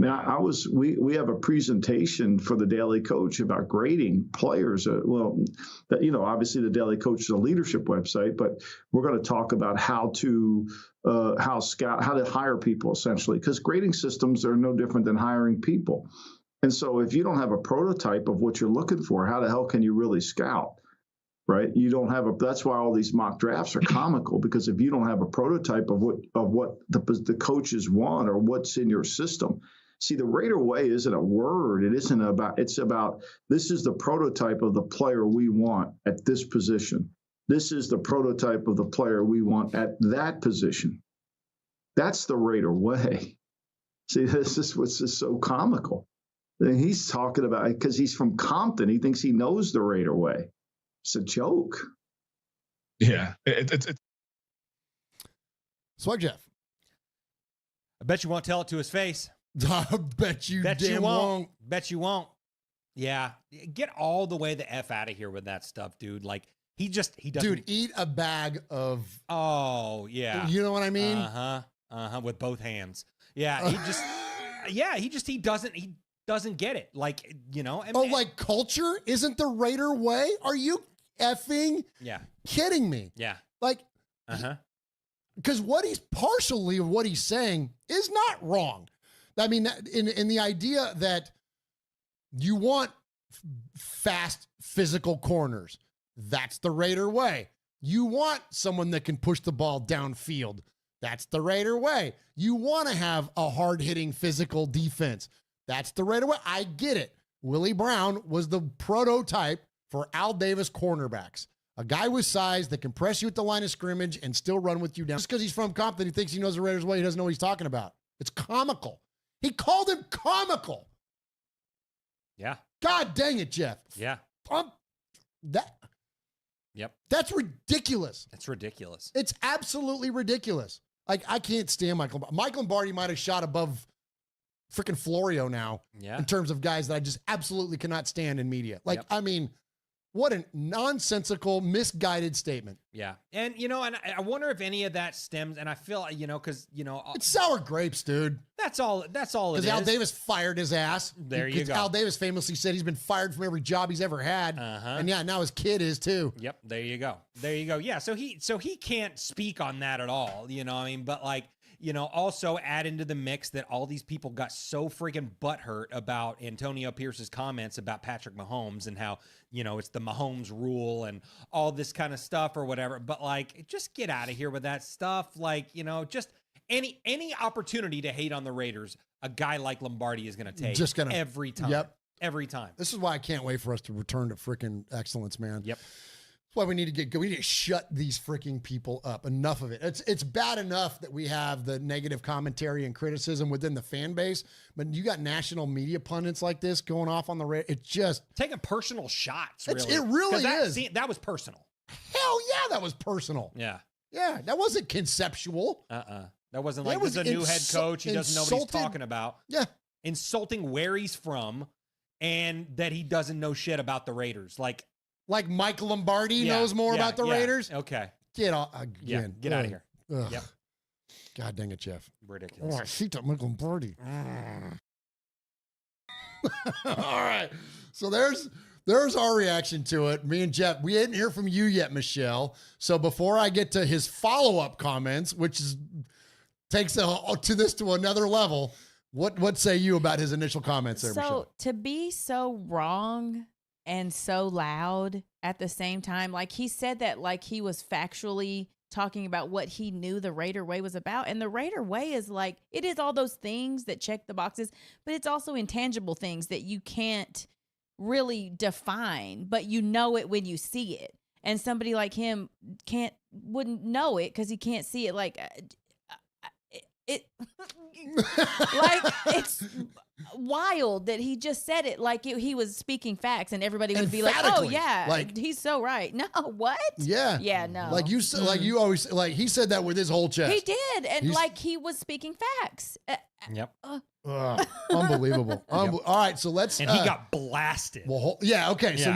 I mean, we have a presentation for the Daily Coach about grading players. Obviously the Daily Coach is a leadership website, but we're going to talk about how to hire people essentially, because grading systems are no different than hiring people. And so if you don't have a prototype of what you're looking for, how the hell can you really scout? Right? You don't have that's why all these mock drafts are comical, because if you don't have a prototype of what the coaches want or what's in your system. See, the Raider way isn't a word. It's about this is the prototype of the player we want at this position. This is the prototype of the player we want at that position. That's the Raider way. See, this is what's just so comical. And he's talking about it because he's from Compton. He thinks he knows the Raider way. It's a joke.
Yeah. It's
Swag Jeff.
I bet you won't tell it to his face.
I bet you won't.
Bet you won't. Yeah. Get all the way the F out of here with that stuff, dude. Like, he doesn't.
Dude, eat a bag of.
Oh, yeah.
You know what I mean?
With both hands. Yeah. He doesn't get it. Like, you know.
Like culture isn't the Raider way? Are you effing kidding me?
Yeah.
Like, because what he's saying is not wrong. I mean, in the idea that you want fast physical corners, that's the Raider way. You want someone that can push the ball downfield. That's the Raider way. You want to have a hard-hitting physical defense. That's the Raider way. I get it. Willie Brown was the prototype for Al Davis cornerbacks. A guy with size that can press you at the line of scrimmage and still run with you down. Just because he's from Compton, he thinks he knows the Raiders way. He doesn't know what he's talking about. It's comical. He called him comical.
Yeah.
God dang it, Jeff.
Yeah. Yep.
That's ridiculous.
It's ridiculous.
It's absolutely ridiculous. Like, I can't stand Michael Lombardi. Mike Lombardi might have shot above freaking Florio now in terms of guys that I just absolutely cannot stand in media. Like, I mean, what a nonsensical, misguided statement.
Yeah. And, and I wonder if any of that stems, and I feel, because,
it's sour grapes, dude.
That's all it is.
Because Al Davis fired his ass.
There you go.
Al Davis famously said he's been fired from every job he's ever had. And now his kid is too.
Yep. There you go. Yeah. So he can't speak on that at all, but like, also add into the mix that all these people got so freaking butthurt about Antonio Pierce's comments about Patrick Mahomes and how, it's the Mahomes rule and all this kind of stuff or whatever. But like, just get out of here with that stuff. Like, just any opportunity to hate on the Raiders, a guy like Lombardi is going to take every time.
Yep.
Every time.
This is why I can't wait for us to return to freaking excellence, man.
Yep.
That's why we need to get good. We need to shut these freaking people up. Enough of it. It's bad enough that we have the negative commentary and criticism within the fan base, but you got national media pundits like this going off on the radio. It just
taking personal shots. Really,
it really is.
That was personal.
Hell yeah, that was personal.
Yeah,
that wasn't conceptual.
That wasn't like this is a new head coach. He doesn't know what he's talking about.
Yeah,
insulting where he's from, and that he doesn't know shit about the Raiders.
Like Mike Lombardi knows more about the Raiders?
Okay.
Get off again.
Get out of here.
Yep. God dang it, Jeff.
Ridiculous.
Oh, I hate that Mike Lombardi. All right. So there's our reaction to it. Me and Jeff, we didn't hear from you yet, Michelle. So before I get to his follow-up comments, which takes this to another level, what say you about his initial comments there, Michelle?
So to be so wrong and so loud at the same time, like he said that like he was factually talking about what he knew the Raider way was about. And the Raider way is like, it is all those things that check the boxes, but it's also intangible things that you can't really define, but you know it when you see it. And somebody like him wouldn't know it because he can't see it. Like like it's wild that he just said it like he was speaking facts and everybody would be like, oh yeah, like he's so right. No, what? Yeah, no.
Like you said, like you always like he said that with his whole chest.
He did, and like he was speaking facts.
Yep.
Unbelievable. All right, so let's.
And he got blasted.
Well, yeah. Okay, so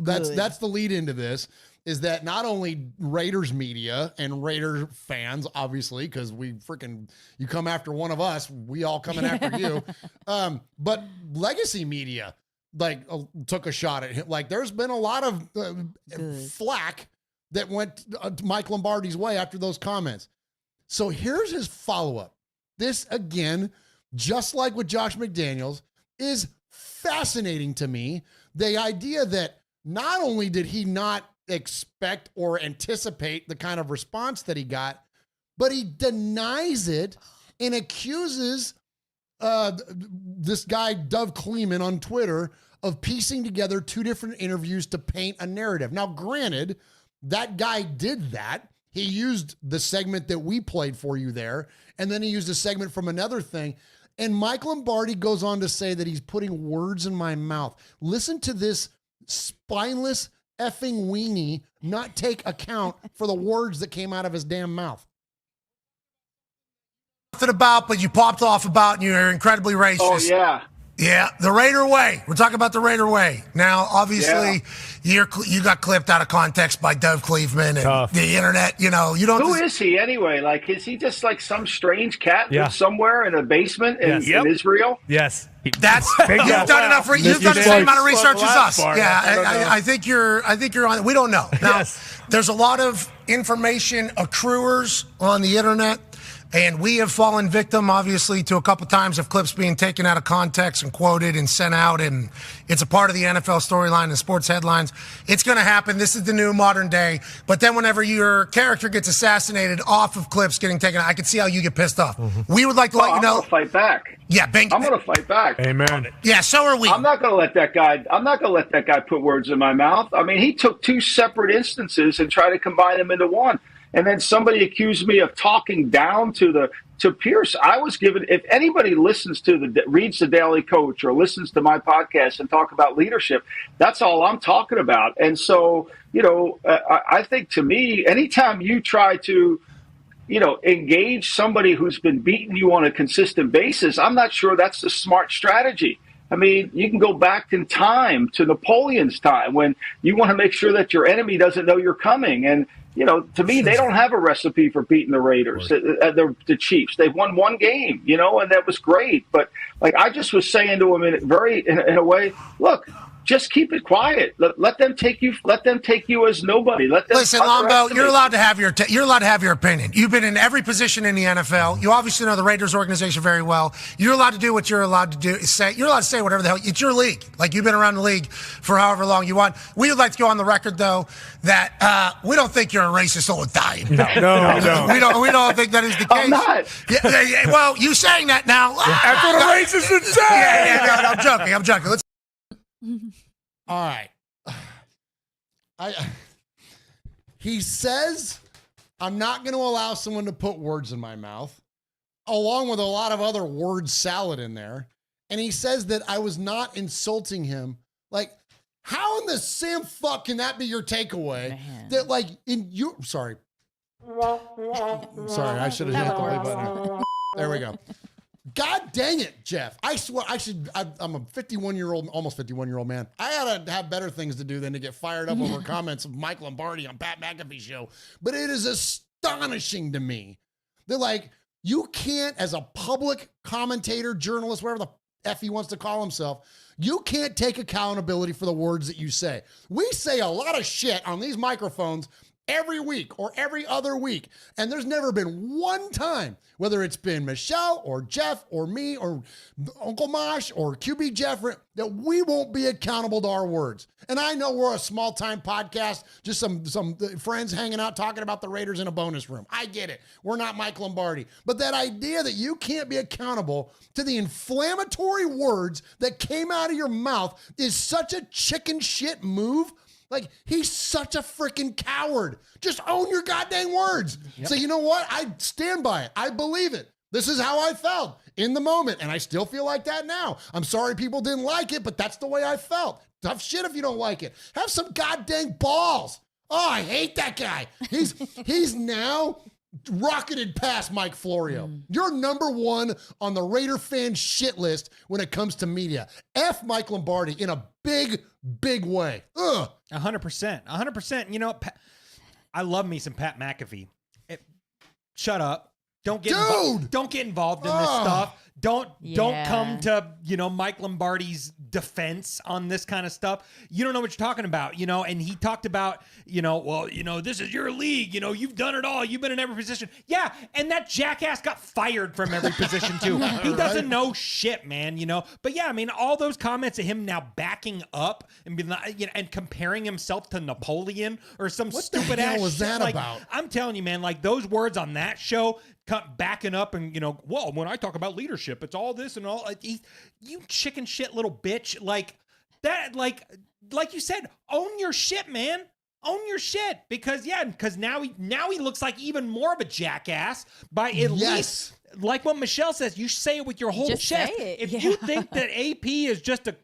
that's the lead into this. Is that not only Raiders media and Raider fans, obviously, because you come after one of us, we all coming after you, but legacy media took a shot at him. Like there's been a lot of flack that went Mike Lombardi's way after those comments. So here's his follow-up. This, again, just like with Josh McDaniels, is fascinating to me. The idea that not only did he not expect or anticipate the kind of response that he got, but he denies it and accuses this guy, Dov Kleeman, on Twitter of piecing together two different interviews to paint a narrative. Now, granted, that guy did that. He used the segment that we played for you there, and then he used a segment from another thing. And Mike Lombardi goes on to say that he's putting words in my mouth. Listen to this spineless effing weenie not take account for the words that came out of his damn mouth.
Nothing about, but you popped off about, and you're incredibly racist.
Oh, yeah.
Yeah, the Raider way. We're talking about the Raider way. Now, obviously, you got clipped out of context by Dov Kleeman and the internet. You know, you don't.
Who is he anyway? Like, is he just like some strange cat somewhere in a basement in Israel?
Yes.
You've done enough. You've done the same amount of research as us. I think you're on. We don't know. Now, there's a lot of information accruers on the internet. And we have fallen victim, obviously, to a couple times of clips being taken out of context and quoted and sent out. And it's a part of the NFL storyline and sports headlines. It's going to happen. This is the new modern day. But then whenever your character gets assassinated off of clips getting taken out, I can see how you get pissed off. Mm-hmm. We would like to let you know.
I'm going to fight back.
Yeah,
I'm going to fight back.
Amen.
Yeah, so are we.
I'm not going to let that guy put words in my mouth. I mean, he took two separate instances and tried to combine them into one. And then somebody accused me of talking down to Pierce. I was given, if anybody reads the Daily Coach or listens to my podcast and talk about leadership, that's all I'm talking about. And so, I think to me, anytime you try to, engage somebody who's been beating you on a consistent basis, I'm not sure that's the smart strategy. I mean, you can go back in time to Napoleon's time when you want to make sure that your enemy doesn't know you're coming. And, to me, they don't have a recipe for beating the Raiders, the Chiefs. They've won one game, and that was great. But I just was saying to him in a way, look, just keep it quiet. Let them take you. Let them take you as nobody.
Listen, Lombo, you're allowed to have your opinion. You've been in every position in the NFL. You obviously know the Raiders organization very well. You're allowed to do what you're allowed to do. You're allowed to say whatever the hell. It's your league. Like you've been around the league for however long you want. We would like to go on the record though that we don't think you're a racist old Italian. No. We don't think that is the case.
I'm not.
Yeah, well, you saying that now?
That's what a racist would say.
No, I'm joking. Let's.
All right. He says, I'm not going to allow someone to put words in my mouth, along with a lot of other word salad in there. And he says that I was not insulting him. Like, how in the Sam fuck can that be your takeaway? Man. That, like, sorry. Sorry, I should have hit the play button. There we go. God dang it, Jeff. I swear I'm a 51-year-old, almost 51-year-old man. I ought to have better things to do than to get fired up over comments of Mike Lombardi on Pat McAfee's show. But it is astonishing to me that, like, you can't, as a public commentator, journalist, whatever the F he wants to call himself, you can't take accountability for the words that you say. We say a lot of shit on these microphones every week or every other week. And there's never been one time, whether it's been Michelle or Jeff or me or Uncle Mosh or QB Jeff, that we won't be accountable to our words. And I know we're a small time podcast, just some friends hanging out talking about the Raiders in a bonus room. I get it. We're not Mike Lombardi. But that idea that you can't be accountable to the inflammatory words that came out of your mouth is such a chicken shit move. Like, he's such a freaking coward. Just own your goddamn words.
Yep.
So you know what? I stand by it. I believe it. This is how I felt in the moment, and I still feel like that now. I'm sorry people didn't like it, but that's the way I felt. Tough shit if you don't like it. Have some goddamn balls. Oh, I hate that guy. He's now rocketed past Mike Florio. You're number one on the Raider fan shit list when it comes to media. F Mike Lombardi in a big, big way.
100%. 100%. You know, I love me some Pat McAfee. Shut up. Don't get involved in this stuff. Don't come to, Mike Lombardi's defense on this kind of stuff. You don't know what you're talking about, and he talked about, this is your league, you've done it all. You've been in every position. Yeah. And that jackass got fired from every position too. He doesn't know shit, man, but yeah, I mean, all those comments of him now backing up and being and comparing himself to Napoleon or some stupid ass
was
shit.
that about?
I'm telling you, man, like those words on that show, backing up and, well, when I talk about leadership, it's all this and all. You chicken shit little bitch. Like that, like you said, own your shit, man. Own your shit. Because now he looks like even more of a jackass by at least, like what Michelle says, you say it with your whole chest. If you think that AP is just a,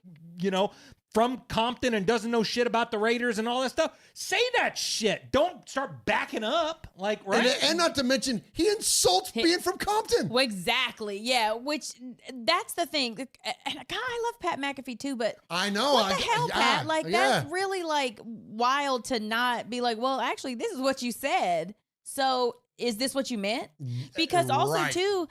from Compton and doesn't know shit about the Raiders and all that stuff, say that shit. Don't start backing up. Like, right?
And not to mention, he insults being from Compton.
Well, exactly. Yeah, which that's the thing. God, I love Pat McAfee too, but
I know.
What the hell, Pat? Like, that's really like wild to not be like, well, actually, this is what you said. So is this what you meant? Because also too,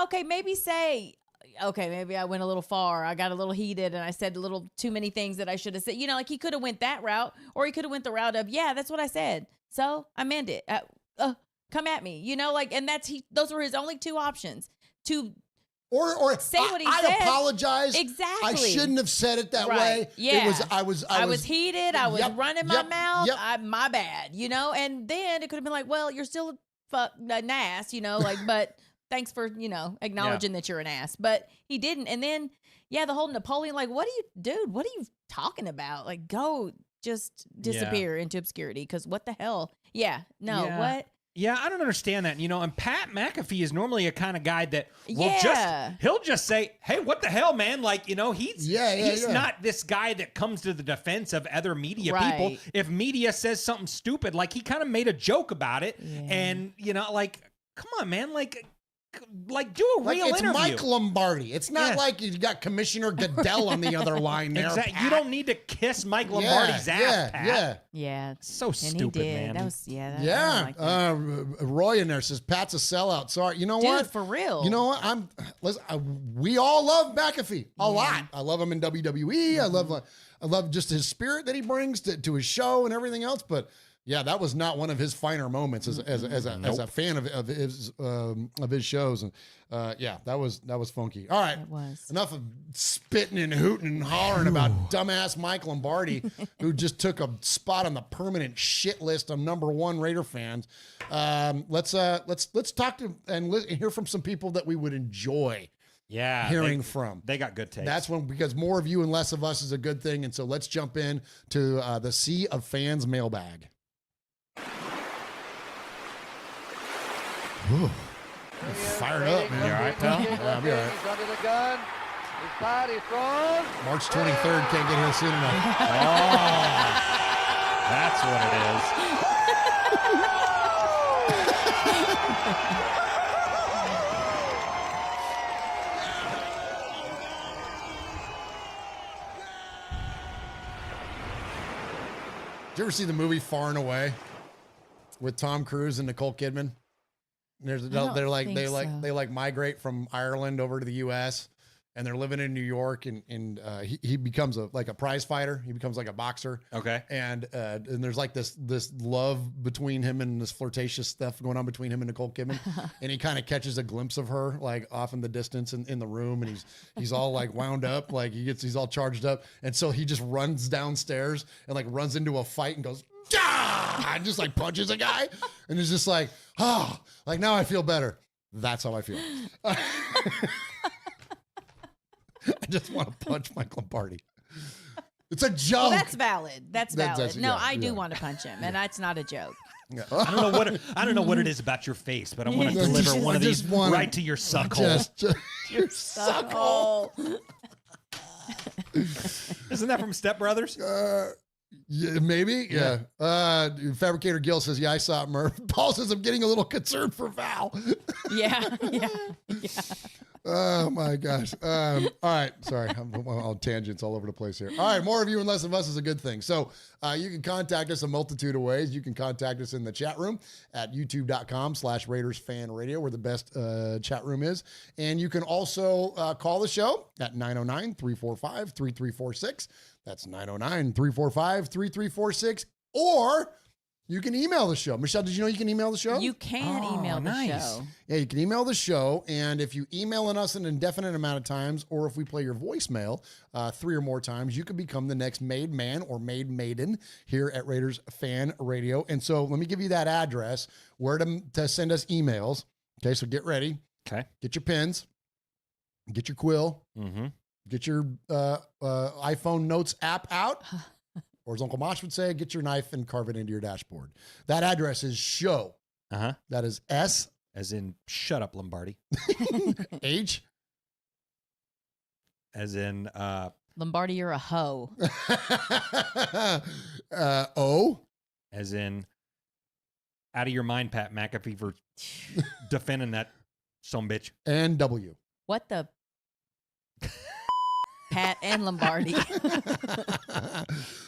okay, maybe say, okay, maybe I went a little far. I got a little heated and I said a little too many things that I should have said. Like he could have went that route, or he could have went the route of, that's what I said. So I meant it. Come at me, and those were his only two options to
or
say what he said.
I apologize.
Exactly.
I shouldn't have said it that way.
Yeah.
I was
heated. I was running my mouth. My bad, and then it could have been like, well, you're still an ass, but thanks for, acknowledging that you're an ass. But he didn't. And then, the whole Napoleon, like, what are you talking about? Like, go just disappear into obscurity. Because what the hell? What?
Yeah, I don't understand that, and Pat McAfee is normally a kind of guy that will he'll just say, hey, what the hell, man? Like, he's not this guy that comes to the defense of other media people. If media says something stupid, like he kind of made a joke about it. And, like, come on, man, like do a real interview.
It's Mike Lombardi. It's not like you got Commissioner Goodell on the other line there.
Exactly. You don't need to kiss Mike Lombardi's ass, Pat.
Yeah.
So stupid, man.
That was,
Roy in there says, Pat's a sellout. Sorry. You know what?
For real.
You know what? We all love McAfee a lot. I love him in WWE. I love just his spirit that he brings to his show and everything else. But yeah, that was not one of his finer moments as a fan of his shows, and that was funky. All right, enough of spitting and hooting and hollering about dumbass Mike Lombardi, who just took a spot on the permanent shit list of #1 Raider fans. Let's talk to and hear from some people that we would enjoy. Hearing from.
They got good takes.
That's because more of you and less of us is a good thing, and so let's jump in to the Sea of Fans mailbag. Ooh. Fired up, man.
You all right, pal?
Yeah, I'll be all right.
He's under the gun. He's fired. He's thrown.
March 23rd, can't get here soon enough.
That's what it
Did you ever see the movie Far and Away with Tom Cruise and Nicole Kidman? They migrate from Ireland over to the U.S. and they're living in New York, and he becomes a prize fighter. He becomes like a boxer.
Okay.
And there's like this love between him and this flirtatious stuff going on between him and Nicole Kidman, and he kind of catches a glimpse of her like off in the distance in the room, and he's all like wound up, like he's all charged up, and so he just runs downstairs and like runs into a fight and goes, "Gah!" and just like punches a guy, and it's just like, oh, like now I feel better. That's how I feel. I just want to punch Mike Lombardi. It's a joke.
Well, that's valid. That's valid. No,
yeah,
I do
yeah.
want to punch him, and that's not a joke.
Yeah.
I don't know what it is about your face, but I want to deliver one of these right to your suck hole.
Your suck hole.
Isn't that from Step Brothers?
Yeah, maybe. Yeah. Fabricator Gil says, "Yeah, I saw it, Murph." Paul says, "I'm getting a little concerned for Val."
Yeah.
Oh my gosh. All right. Sorry. I'm on tangents all over the place here. All right. More of you and less of us is a good thing. So you can contact us a multitude of ways. You can contact us in the chat room at youtube.com/RaidersFanRadio, where the best chat room is. And you can also call the show at 909-345-3346. That's 909-345-3346. Or you can email the show. Michelle, did you know you can email the show?
You can email the show.
Yeah, you can email the show. And if you email us an indefinite amount of times, or if we play your voicemail 3 or more times, you can become the next made man or made maiden here at Raiders Fan Radio. And so let me give you that address where to send us emails. Okay, so get ready.
Okay.
Get your pens. Get your quill.
Mm-hmm.
Get your iPhone Notes app out. Or as Uncle Mosh would say, get your knife and carve it into your dashboard. That address is show.
Uh-huh.
That is S.
As in, shut up, Lombardi.
H.
As in,
Lombardi, you're a hoe.
O.
As in, out of your mind, Pat McAfee, for defending that sumbitch.
And W.
What the? Pat and Lombardi.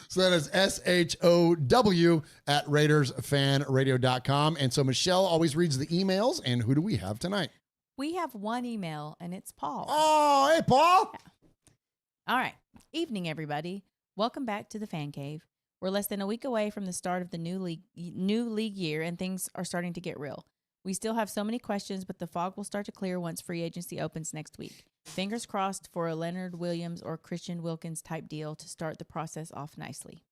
So that is SHOW at RaidersFanRadio.com. And so Michelle always reads the emails. And who do we have tonight?
We have one email, and it's Paul.
Oh, hey, Paul.
Yeah. All right. Evening, everybody. Welcome back to the Fan Cave. We're less than a week away from the start of the new league year, and things are starting to get real. We still have so many questions, but the fog will start to clear once free agency opens next week. Fingers crossed for a Leonard Williams or Christian Wilkins type deal to start the process off nicely.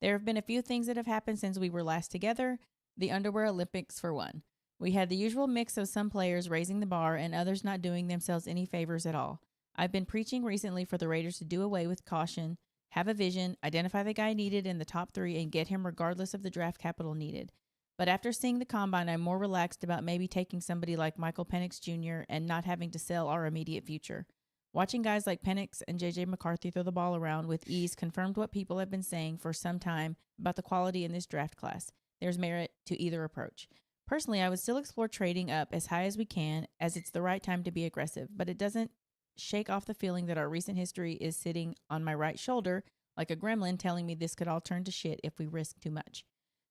There have been a few things that have happened since we were last together. The Underwear Olympics, for one. We had the usual mix of some players raising the bar and others not doing themselves any favors at all. I've been preaching recently for the Raiders to do away with caution, have a vision, identify the guy needed in the top 3, and get him regardless of the draft capital needed. But after seeing the combine, I'm more relaxed about maybe taking somebody like Michael Penix Jr. and not having to sell our immediate future. Watching guys like Penix and J.J. McCarthy throw the ball around with ease confirmed what people have been saying for some time about the quality in this draft class. There's merit to either approach. Personally, I would still explore trading up as high as we can, as it's the right time to be aggressive, but it doesn't shake off the feeling that our recent history is sitting on my right shoulder like a gremlin telling me this could all turn to shit if we risk too much.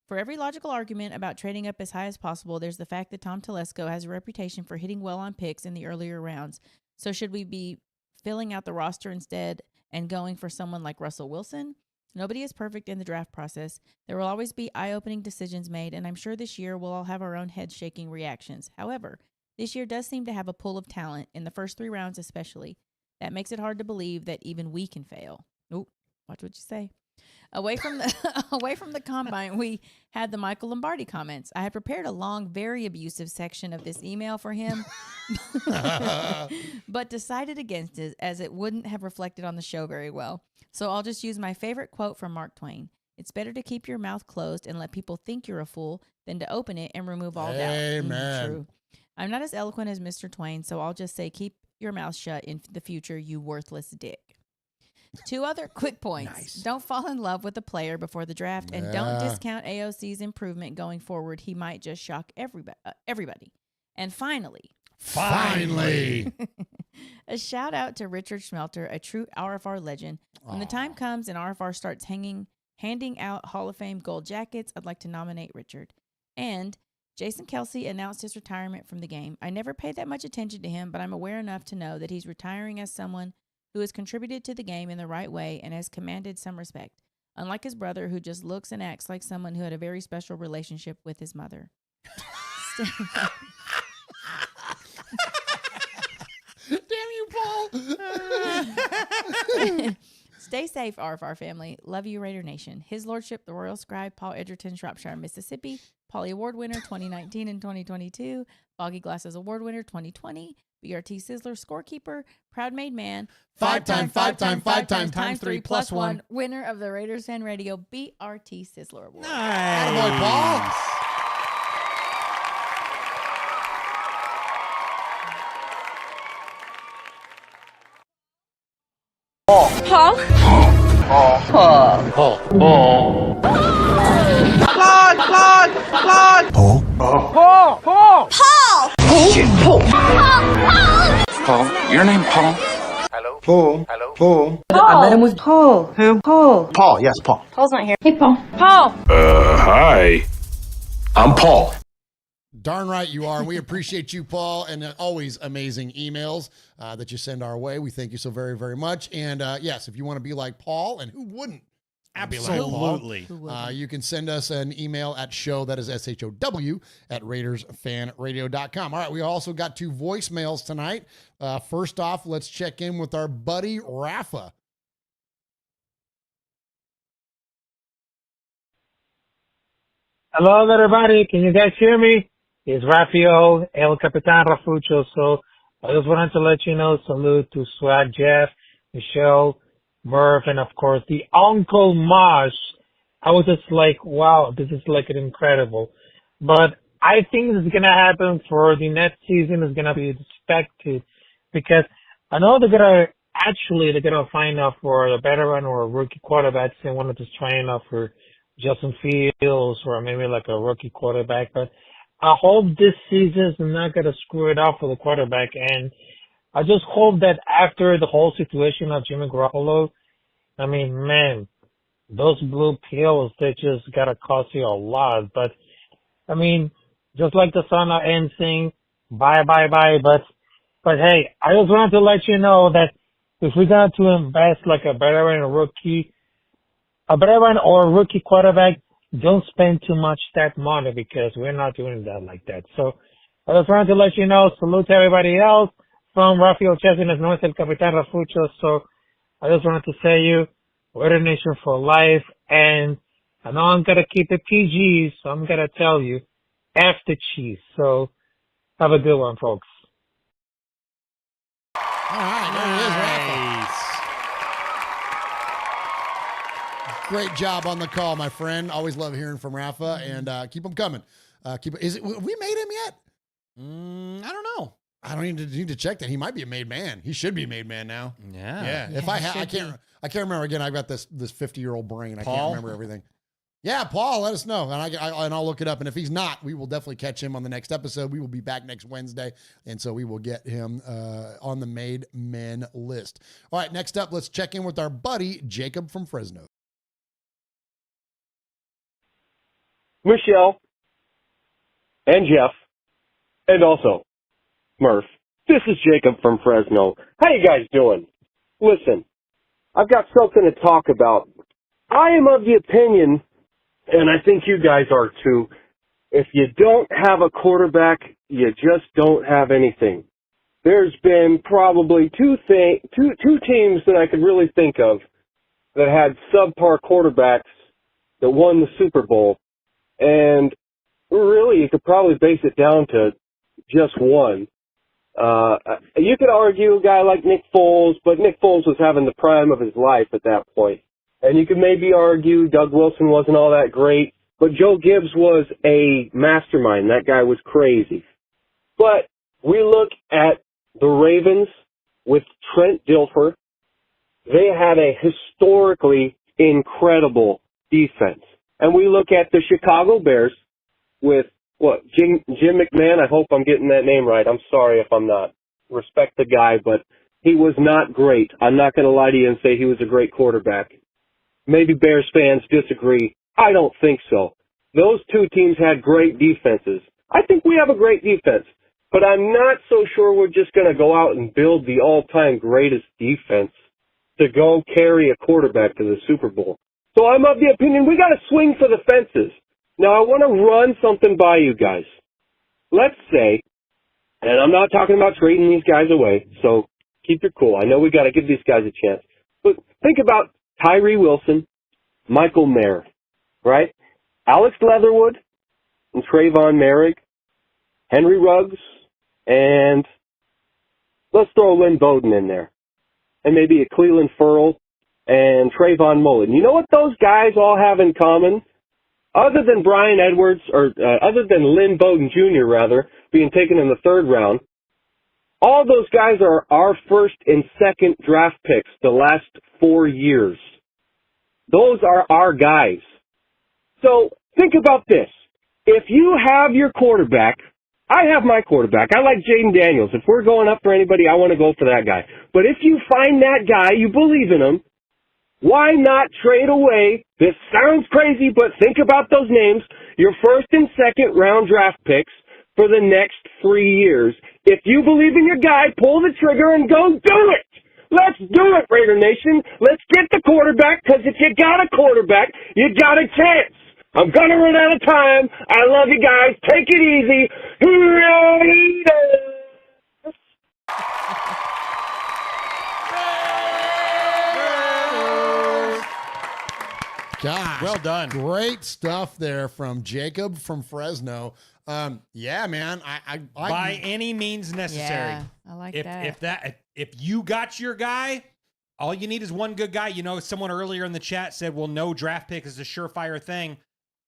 For every logical argument about trading up as high as possible, there's the fact that Tom Telesco has a reputation for hitting well on picks in the earlier rounds. So should we be filling out the roster instead and going for someone like Russell Wilson? Nobody is perfect in the draft process. There will always be eye-opening decisions made, and I'm sure this year we'll all have our own head-shaking reactions. However, this year does seem to have a pool of talent, in the first 3 rounds especially. That makes it hard to believe that even we can fail. Oop, watch what you say. Away from the combine, we had the Michael Lombardi comments. I had prepared a long, very abusive section of this email for him, but decided against it as it wouldn't have reflected on the show very well. So I'll just use my favorite quote from Mark Twain. It's better to keep your mouth closed and let people think you're a fool than to open it and remove all doubt.
Amen.
True. I'm not as eloquent as Mr. Twain, so I'll just say keep your mouth shut in the future, you worthless dick. 2 other quick points.
Nice.
Don't fall in love with a player before the draft, and don't discount AOC's improvement going forward. He might just shock everybody. And finally, a shout out to Richard Schmelter, a true RFR legend. When the time comes and RFR starts handing out Hall of Fame gold jackets, I'd like to nominate Richard. And Jason Kelsey announced his retirement from the game. I never paid that much attention to him, but I'm aware enough to know that he's retiring as someone who has contributed to the game in the right way and has commanded some respect, unlike his brother, who just looks and acts like someone who had a very special relationship with his mother.
Damn you, Paul.
Stay safe, RFR family. Love you, Raider Nation. His Lordship, the Royal Scribe, Paul Edgerton, Shropshire, Mississippi. Pauly Award winner 2019 and 2022. Foggy Glasses Award winner 2020. BRT Sizzler scorekeeper. Proud made man.
Five time times 3 plus 1.
Winner of the Raiders Fan Radio BRT Sizzler Award.
Attaboy, Paul.
Paul. Paul.
Paul, your name Paul?
Paul. I met him with Paul. Who? Paul.
Paul, yes, Paul.
Paul's not here. Hey, Paul. Paul.
Hi. I'm Paul.
Darn right you are. We appreciate you, Paul, and always amazing emails that you send our way. We thank you so very, very much. And yes, if you want to be like Paul, and who wouldn't?
Absolutely.
You can send us an email at show, that is SHOW, at RaidersFanRadio.com. All right, we also got 2 voicemails tonight. First off, let's check in with our buddy Rafa.
Hello, everybody. Can you guys hear me? It's Rafael, El Capitan Rafucho. So I just wanted to let you know, salute to Swag Jeff, Michelle, Murf, and of course the Uncle Mosh. I was just like, wow, this is like incredible. But I think this is going to happen for the next season. Is going to be expected because I know they're going to find out for a veteran or a rookie quarterback. They want to just try out for Justin Fields or maybe like a rookie quarterback. But I hope this season is not going to screw it up for the quarterback. And I just hope that after the whole situation of Jimmy Garoppolo, I mean, man, those blue pills, they just got to cost you a lot. But, I mean, just like the song ends saying, bye, bye, bye. But hey, I just wanted to let you know that if we got to invest like a veteran or a rookie quarterback, don't spend too much that money because we're not doing that like that. So I just wanted to let you know, salute to everybody else from Rafael Chesines, North El Capitan Rafucho. So I just wanted to say you, Raider Nation for life. And I know I'm going to keep it PG, so I'm going to tell you, F the cheese. So have a good one, folks.
All right, there he is, Rafa. Great job on the call, my friend. Always love hearing from Rafa, and keep them coming. We made him yet?
I don't know.
I don't need to check that. He might be a made man. He should be a made man now.
Yeah.
If I can't remember again. I've got this 50-year-old brain. I
Paul?
can't remember everything. Yeah, Paul, let us know, and I'll look it up. And if he's not, we will definitely catch him on the next episode. We will be back next Wednesday, and so we will get him on the made men list. All right, next up, let's check in with our buddy Jacob from Fresno.
Michelle and Jeff and also Murf. This is Jacob from Fresno. How you guys doing? Listen, I've got something to talk about. I am of the opinion, and I think you guys are too, if you don't have a quarterback, you just don't have anything. There's been probably two teams that I could really think of that had subpar quarterbacks that won the Super Bowl. And really, you could probably base it down to just one. You could argue a guy like Nick Foles, but Nick Foles was having the prime of his life at that point. And you could maybe argue Doug Wilson wasn't all that great, but Joe Gibbs was a mastermind. That guy was crazy. But we look at the Ravens with Trent Dilfer. They had a historically incredible defense. And we look at the Chicago Bears with, Jim McMahon. I hope I'm getting that name right. I'm sorry if I'm not. Respect the guy, but he was not great. I'm not going to lie to you and say he was a great quarterback. Maybe Bears fans disagree. I don't think so. Those two teams had great defenses. I think we have a great defense, but I'm not so sure we're just going to go out and build the all-time greatest defense to go carry a quarterback to the Super Bowl. So I'm of the opinion we got to swing for the fences. Now, I want to run something by you guys. Let's say, and I'm not talking about trading these guys away, so keep your cool. I know we got to give these guys a chance. But think about Tyree Wilson, Michael Mayer, right? Alex Leatherwood and Trayvon Merrick, Henry Ruggs, and let's throw Lynn Bowden in there. And maybe a Cleveland Furl and Trayvon Mullen. You know what those guys all have in common? Other than Brian Edwards, or other than Lynn Bowden Jr., rather, being taken in the 3rd round, all those guys are our 1st and 2nd draft picks the last 4 years. Those are our guys. So think about this. If you have your quarterback, I have my quarterback. I like Jaden Daniels. If we're going up for anybody, I want to go for that guy. But if you find that guy, you believe in him, why not trade away? This sounds crazy, but think about those names. Your 1st and 2nd round draft picks for the next 3 years. If you believe in your guy, pull the trigger and go do it. Let's do it, Raider Nation. Let's get the quarterback, because if you got a quarterback, you got a chance. I'm going to run out of time. I love you guys. Take it easy.
Gosh,
well done.
Great stuff there from Jacob from Fresno. Yeah, man. I
by any means necessary.
Yeah, I like that.
If you got your guy, all you need is one good guy. You know, someone earlier in the chat said, well, no draft pick is a surefire thing.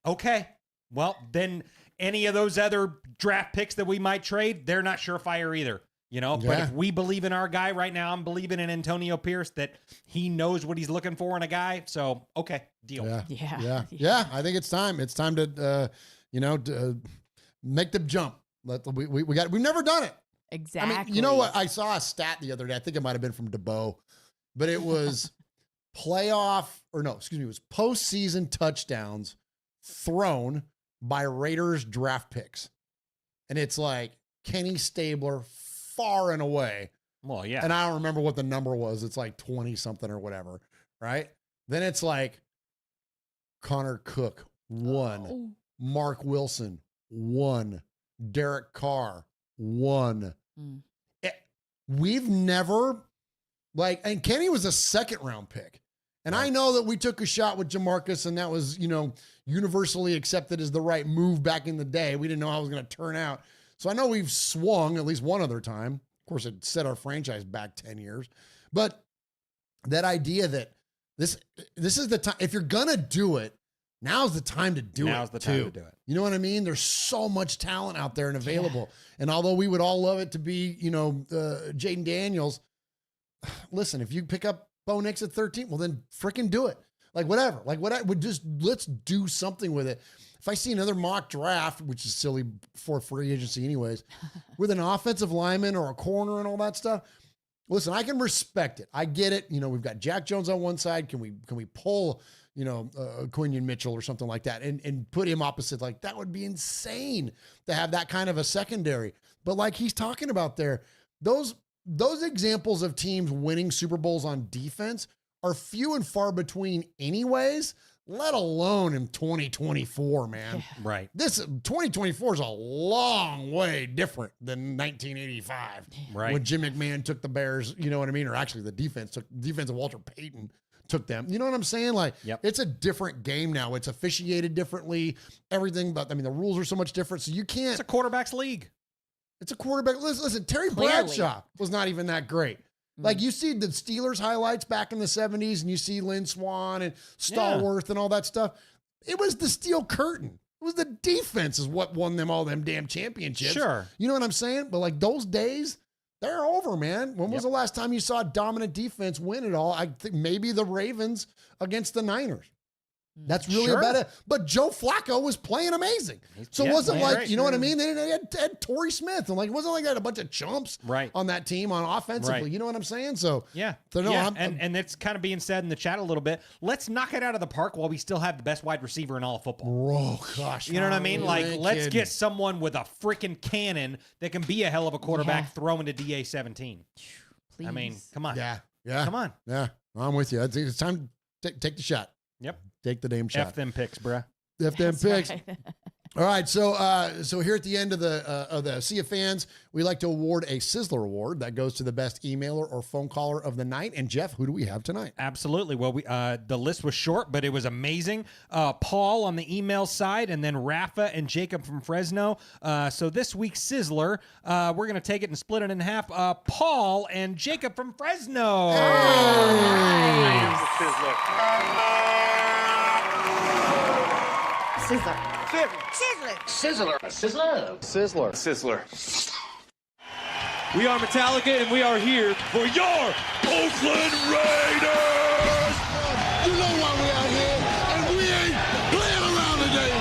Okay. Well, then any of those other draft picks that we might trade, they're not surefire either. You know, but if we believe in our guy right now, I'm believing in Antonio Pierce that he knows what he's looking for in a guy. So, okay, deal.
Yeah. I think it's time. It's time to, make the jump. We've never done it.
Exactly.
I mean, you know what? I saw a stat the other day. I think it might have been from DeBow, but it was it was postseason touchdowns thrown by Raiders draft picks. And it's like Kenny Stabler far and away.
Well, yeah.
And I don't remember what the number was. It's like 20 something or whatever, right? Then it's like Connor Cook, 1.
Oh.
Mark Wilson, 1. Derek Carr, 1. We've never, and Kenny was a 2nd round pick. And I know that we took a shot with Jamarcus, and that was, universally accepted as the right move back in the day. We didn't know how it was going to turn out. So I know we've swung at least one other time. Of course, it set our franchise back 10 years. But that idea that this is the time, if you're going to do it, now's the time to do it.
Now's the time to do it.
You know what I mean? There's so much talent out there and available. Yeah. And although we would all love it to be, Jaden Daniels, listen, if you pick up Bo Nix at 13, well, then freaking do it. Whatever. Let's do something with it. If I see another mock draft, which is silly for free agency anyways, with an offensive lineman or a corner and all that stuff, listen, I can respect it. I get it. We've got Jack Jones on one side. Can we pull, Quinion Mitchell or something like that and put him opposite? That would be insane to have that kind of a secondary. But like he's talking about there, those examples of teams winning Super Bowls on defense are few and far between anyways, let alone in 2024, man.
Yeah.
Right.
This 2024 is a long way different than 1985.
Right.
When Jim McMahon took the Bears, you know what I mean? Or actually the defense of Walter Payton took them. You know what I'm saying? It's a different game now. It's officiated differently. Everything, but the rules are so much different. So you can't.
It's a quarterback's league.
It's a quarterback. Listen, Terry
Clearly.
Bradshaw was not even that great. You see the Steelers highlights back in the 70s, and you see Lynn Swann and Stallworth and all that stuff. It was the steel curtain. It was the defense is what won them all them damn championships.
Sure.
You know what I'm saying? But those days, they're over, man. When was the last time you saw a dominant defense win it all? I think maybe the Ravens against the Niners. That's really
Sure.
about it. But Joe Flacco was playing amazing. So it wasn't
playing
like,
great.
you know what I mean? They had Torrey Smith. And like, it wasn't like they had a bunch of chumps on that team on offensively.
Right.
You know what I'm saying? So,
Yeah.
So no,
yeah.
I'm,
and it's kind of being said in the chat a little bit. Let's knock it out of the park while we still have the best wide receiver in all of football.
Oh, gosh.
You know what I mean?
You
Like,
ain't
let's
kidding.
get someone with a freaking cannon that can be a hell of a quarterback throwing to DA-17.
Please.
I mean, come on.
Yeah.
Come on.
Yeah. I'm with you. It's time to take the shot.
Yep.
Take the damn shot.
F them picks, bruh.
F them
That's
picks.
right.
All right, so here at the end of the Sea of Fans, we like to award a Sizzler Award that goes to the best emailer or phone caller of the night. And Jeff, who do we have tonight?
Absolutely. Well, we the list was short, but it was amazing. Paul on the email side, and then Rafa and Jacob from Fresno. So this week's Sizzler, we're going to take it and split it in half. Paul and Jacob from Fresno.
Sizzler. Sizzler. Sizzler. Sizzler.
Sizzler.
We are Metallica, and we are here for your Oakland Raiders!
You know why we out here, and we ain't playing around today.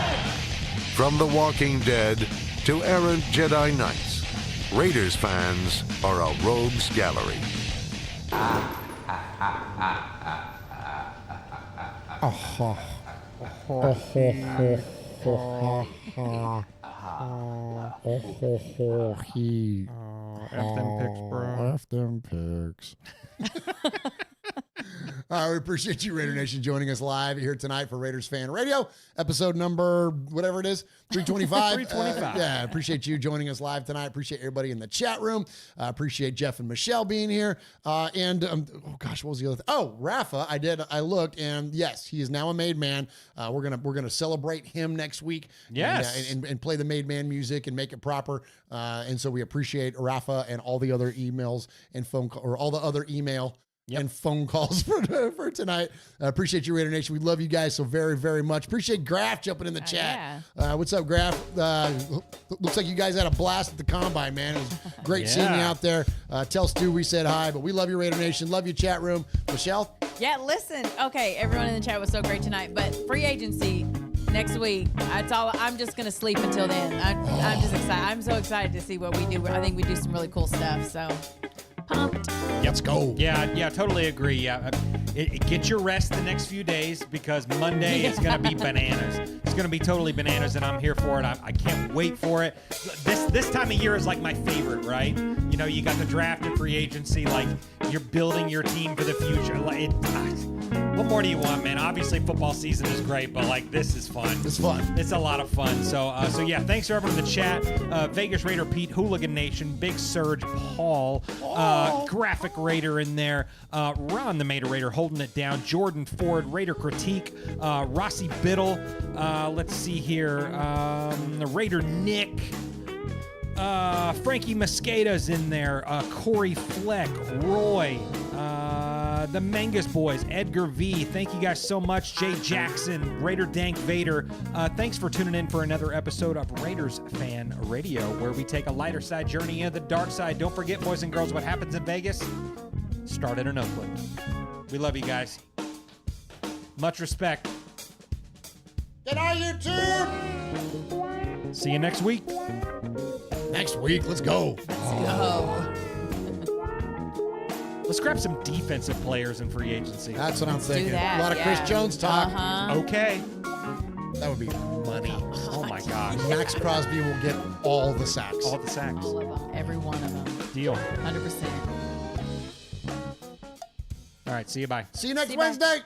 From The Walking Dead to errant Jedi Knights, Raiders fans are a rogues gallery.
F them picks, bro. F them picks. All right, we appreciate you, Raider Nation, joining us live here tonight for Raiders Fan Radio, episode number, whatever it is, 325.
325.
Yeah, appreciate you joining us live tonight. Appreciate everybody in the chat room. Appreciate Jeff and Michelle being here. Oh gosh, what was the other thing? Oh, Rafa, I looked, and yes, he is now a made man. We're gonna celebrate him next week.
Yes.
And play the made man music and make it proper. And so we appreciate Rafa and all the other emails and all the other email and phone calls for tonight. Appreciate you, Raider Nation. We love you guys so very, very much. Appreciate Graf jumping in the chat. What's up, Graf? Looks like you guys had a blast at the Combine, man. It was great seeing you out there. Tell Stu we said hi, but we love you, Raider Nation. Love you, chat room. Michelle?
Yeah, listen. Okay, everyone in the chat was so great tonight, but free agency next week. That's all. I'm just gonna sleep until then. I'm just excited. I'm so excited to see what we do. I think we do some really cool stuff. So pumped.
Let's go.
Yeah, totally agree. Yeah, get your rest the next few days because Monday is going to be bananas. It's going to be totally bananas, and I'm here for it. I can't wait for it. This time of year is like my favorite, right? You know, you got the draft and free agency. Like you're building your team for the future. What more do you want, man? Obviously, football season is great, but like this is fun.
It's fun.
It's a lot of fun. So yeah, thanks to everyone in the chat. Vegas Raider Pete, Hooligan Nation, Big Surge, Paul, Graphic Raider in there, Ron the Mater Raider holding it down, Jordan Ford, Raider Critique, Rossi Biddle. Let's see here, the Raider Nick. Frankie Mosqueda's in there, Corey Fleck, Roy, the Mangus Boys, Edgar V. Thank you guys so much. Jay Jackson, Raider Dank Vader. Thanks for tuning in for another episode of Raiders Fan Radio, where we take a lighter side journey into the dark side. Don't forget, boys and girls, what happens in Vegas started in Oakland. We love you guys. Much respect.
Get on YouTube.
See you next week.
Next week, let's go.
Let's grab some defensive players in free agency.
That's what I'm thinking.
that,
A lot of Chris Jones talk.
Okay.
That would be money.
Oh my gosh.
Max Crosby will get all the sacks.
All the sacks.
All of them. Every one of them.
Deal.
100%.
All right. See you. Bye.
See you next Wednesday.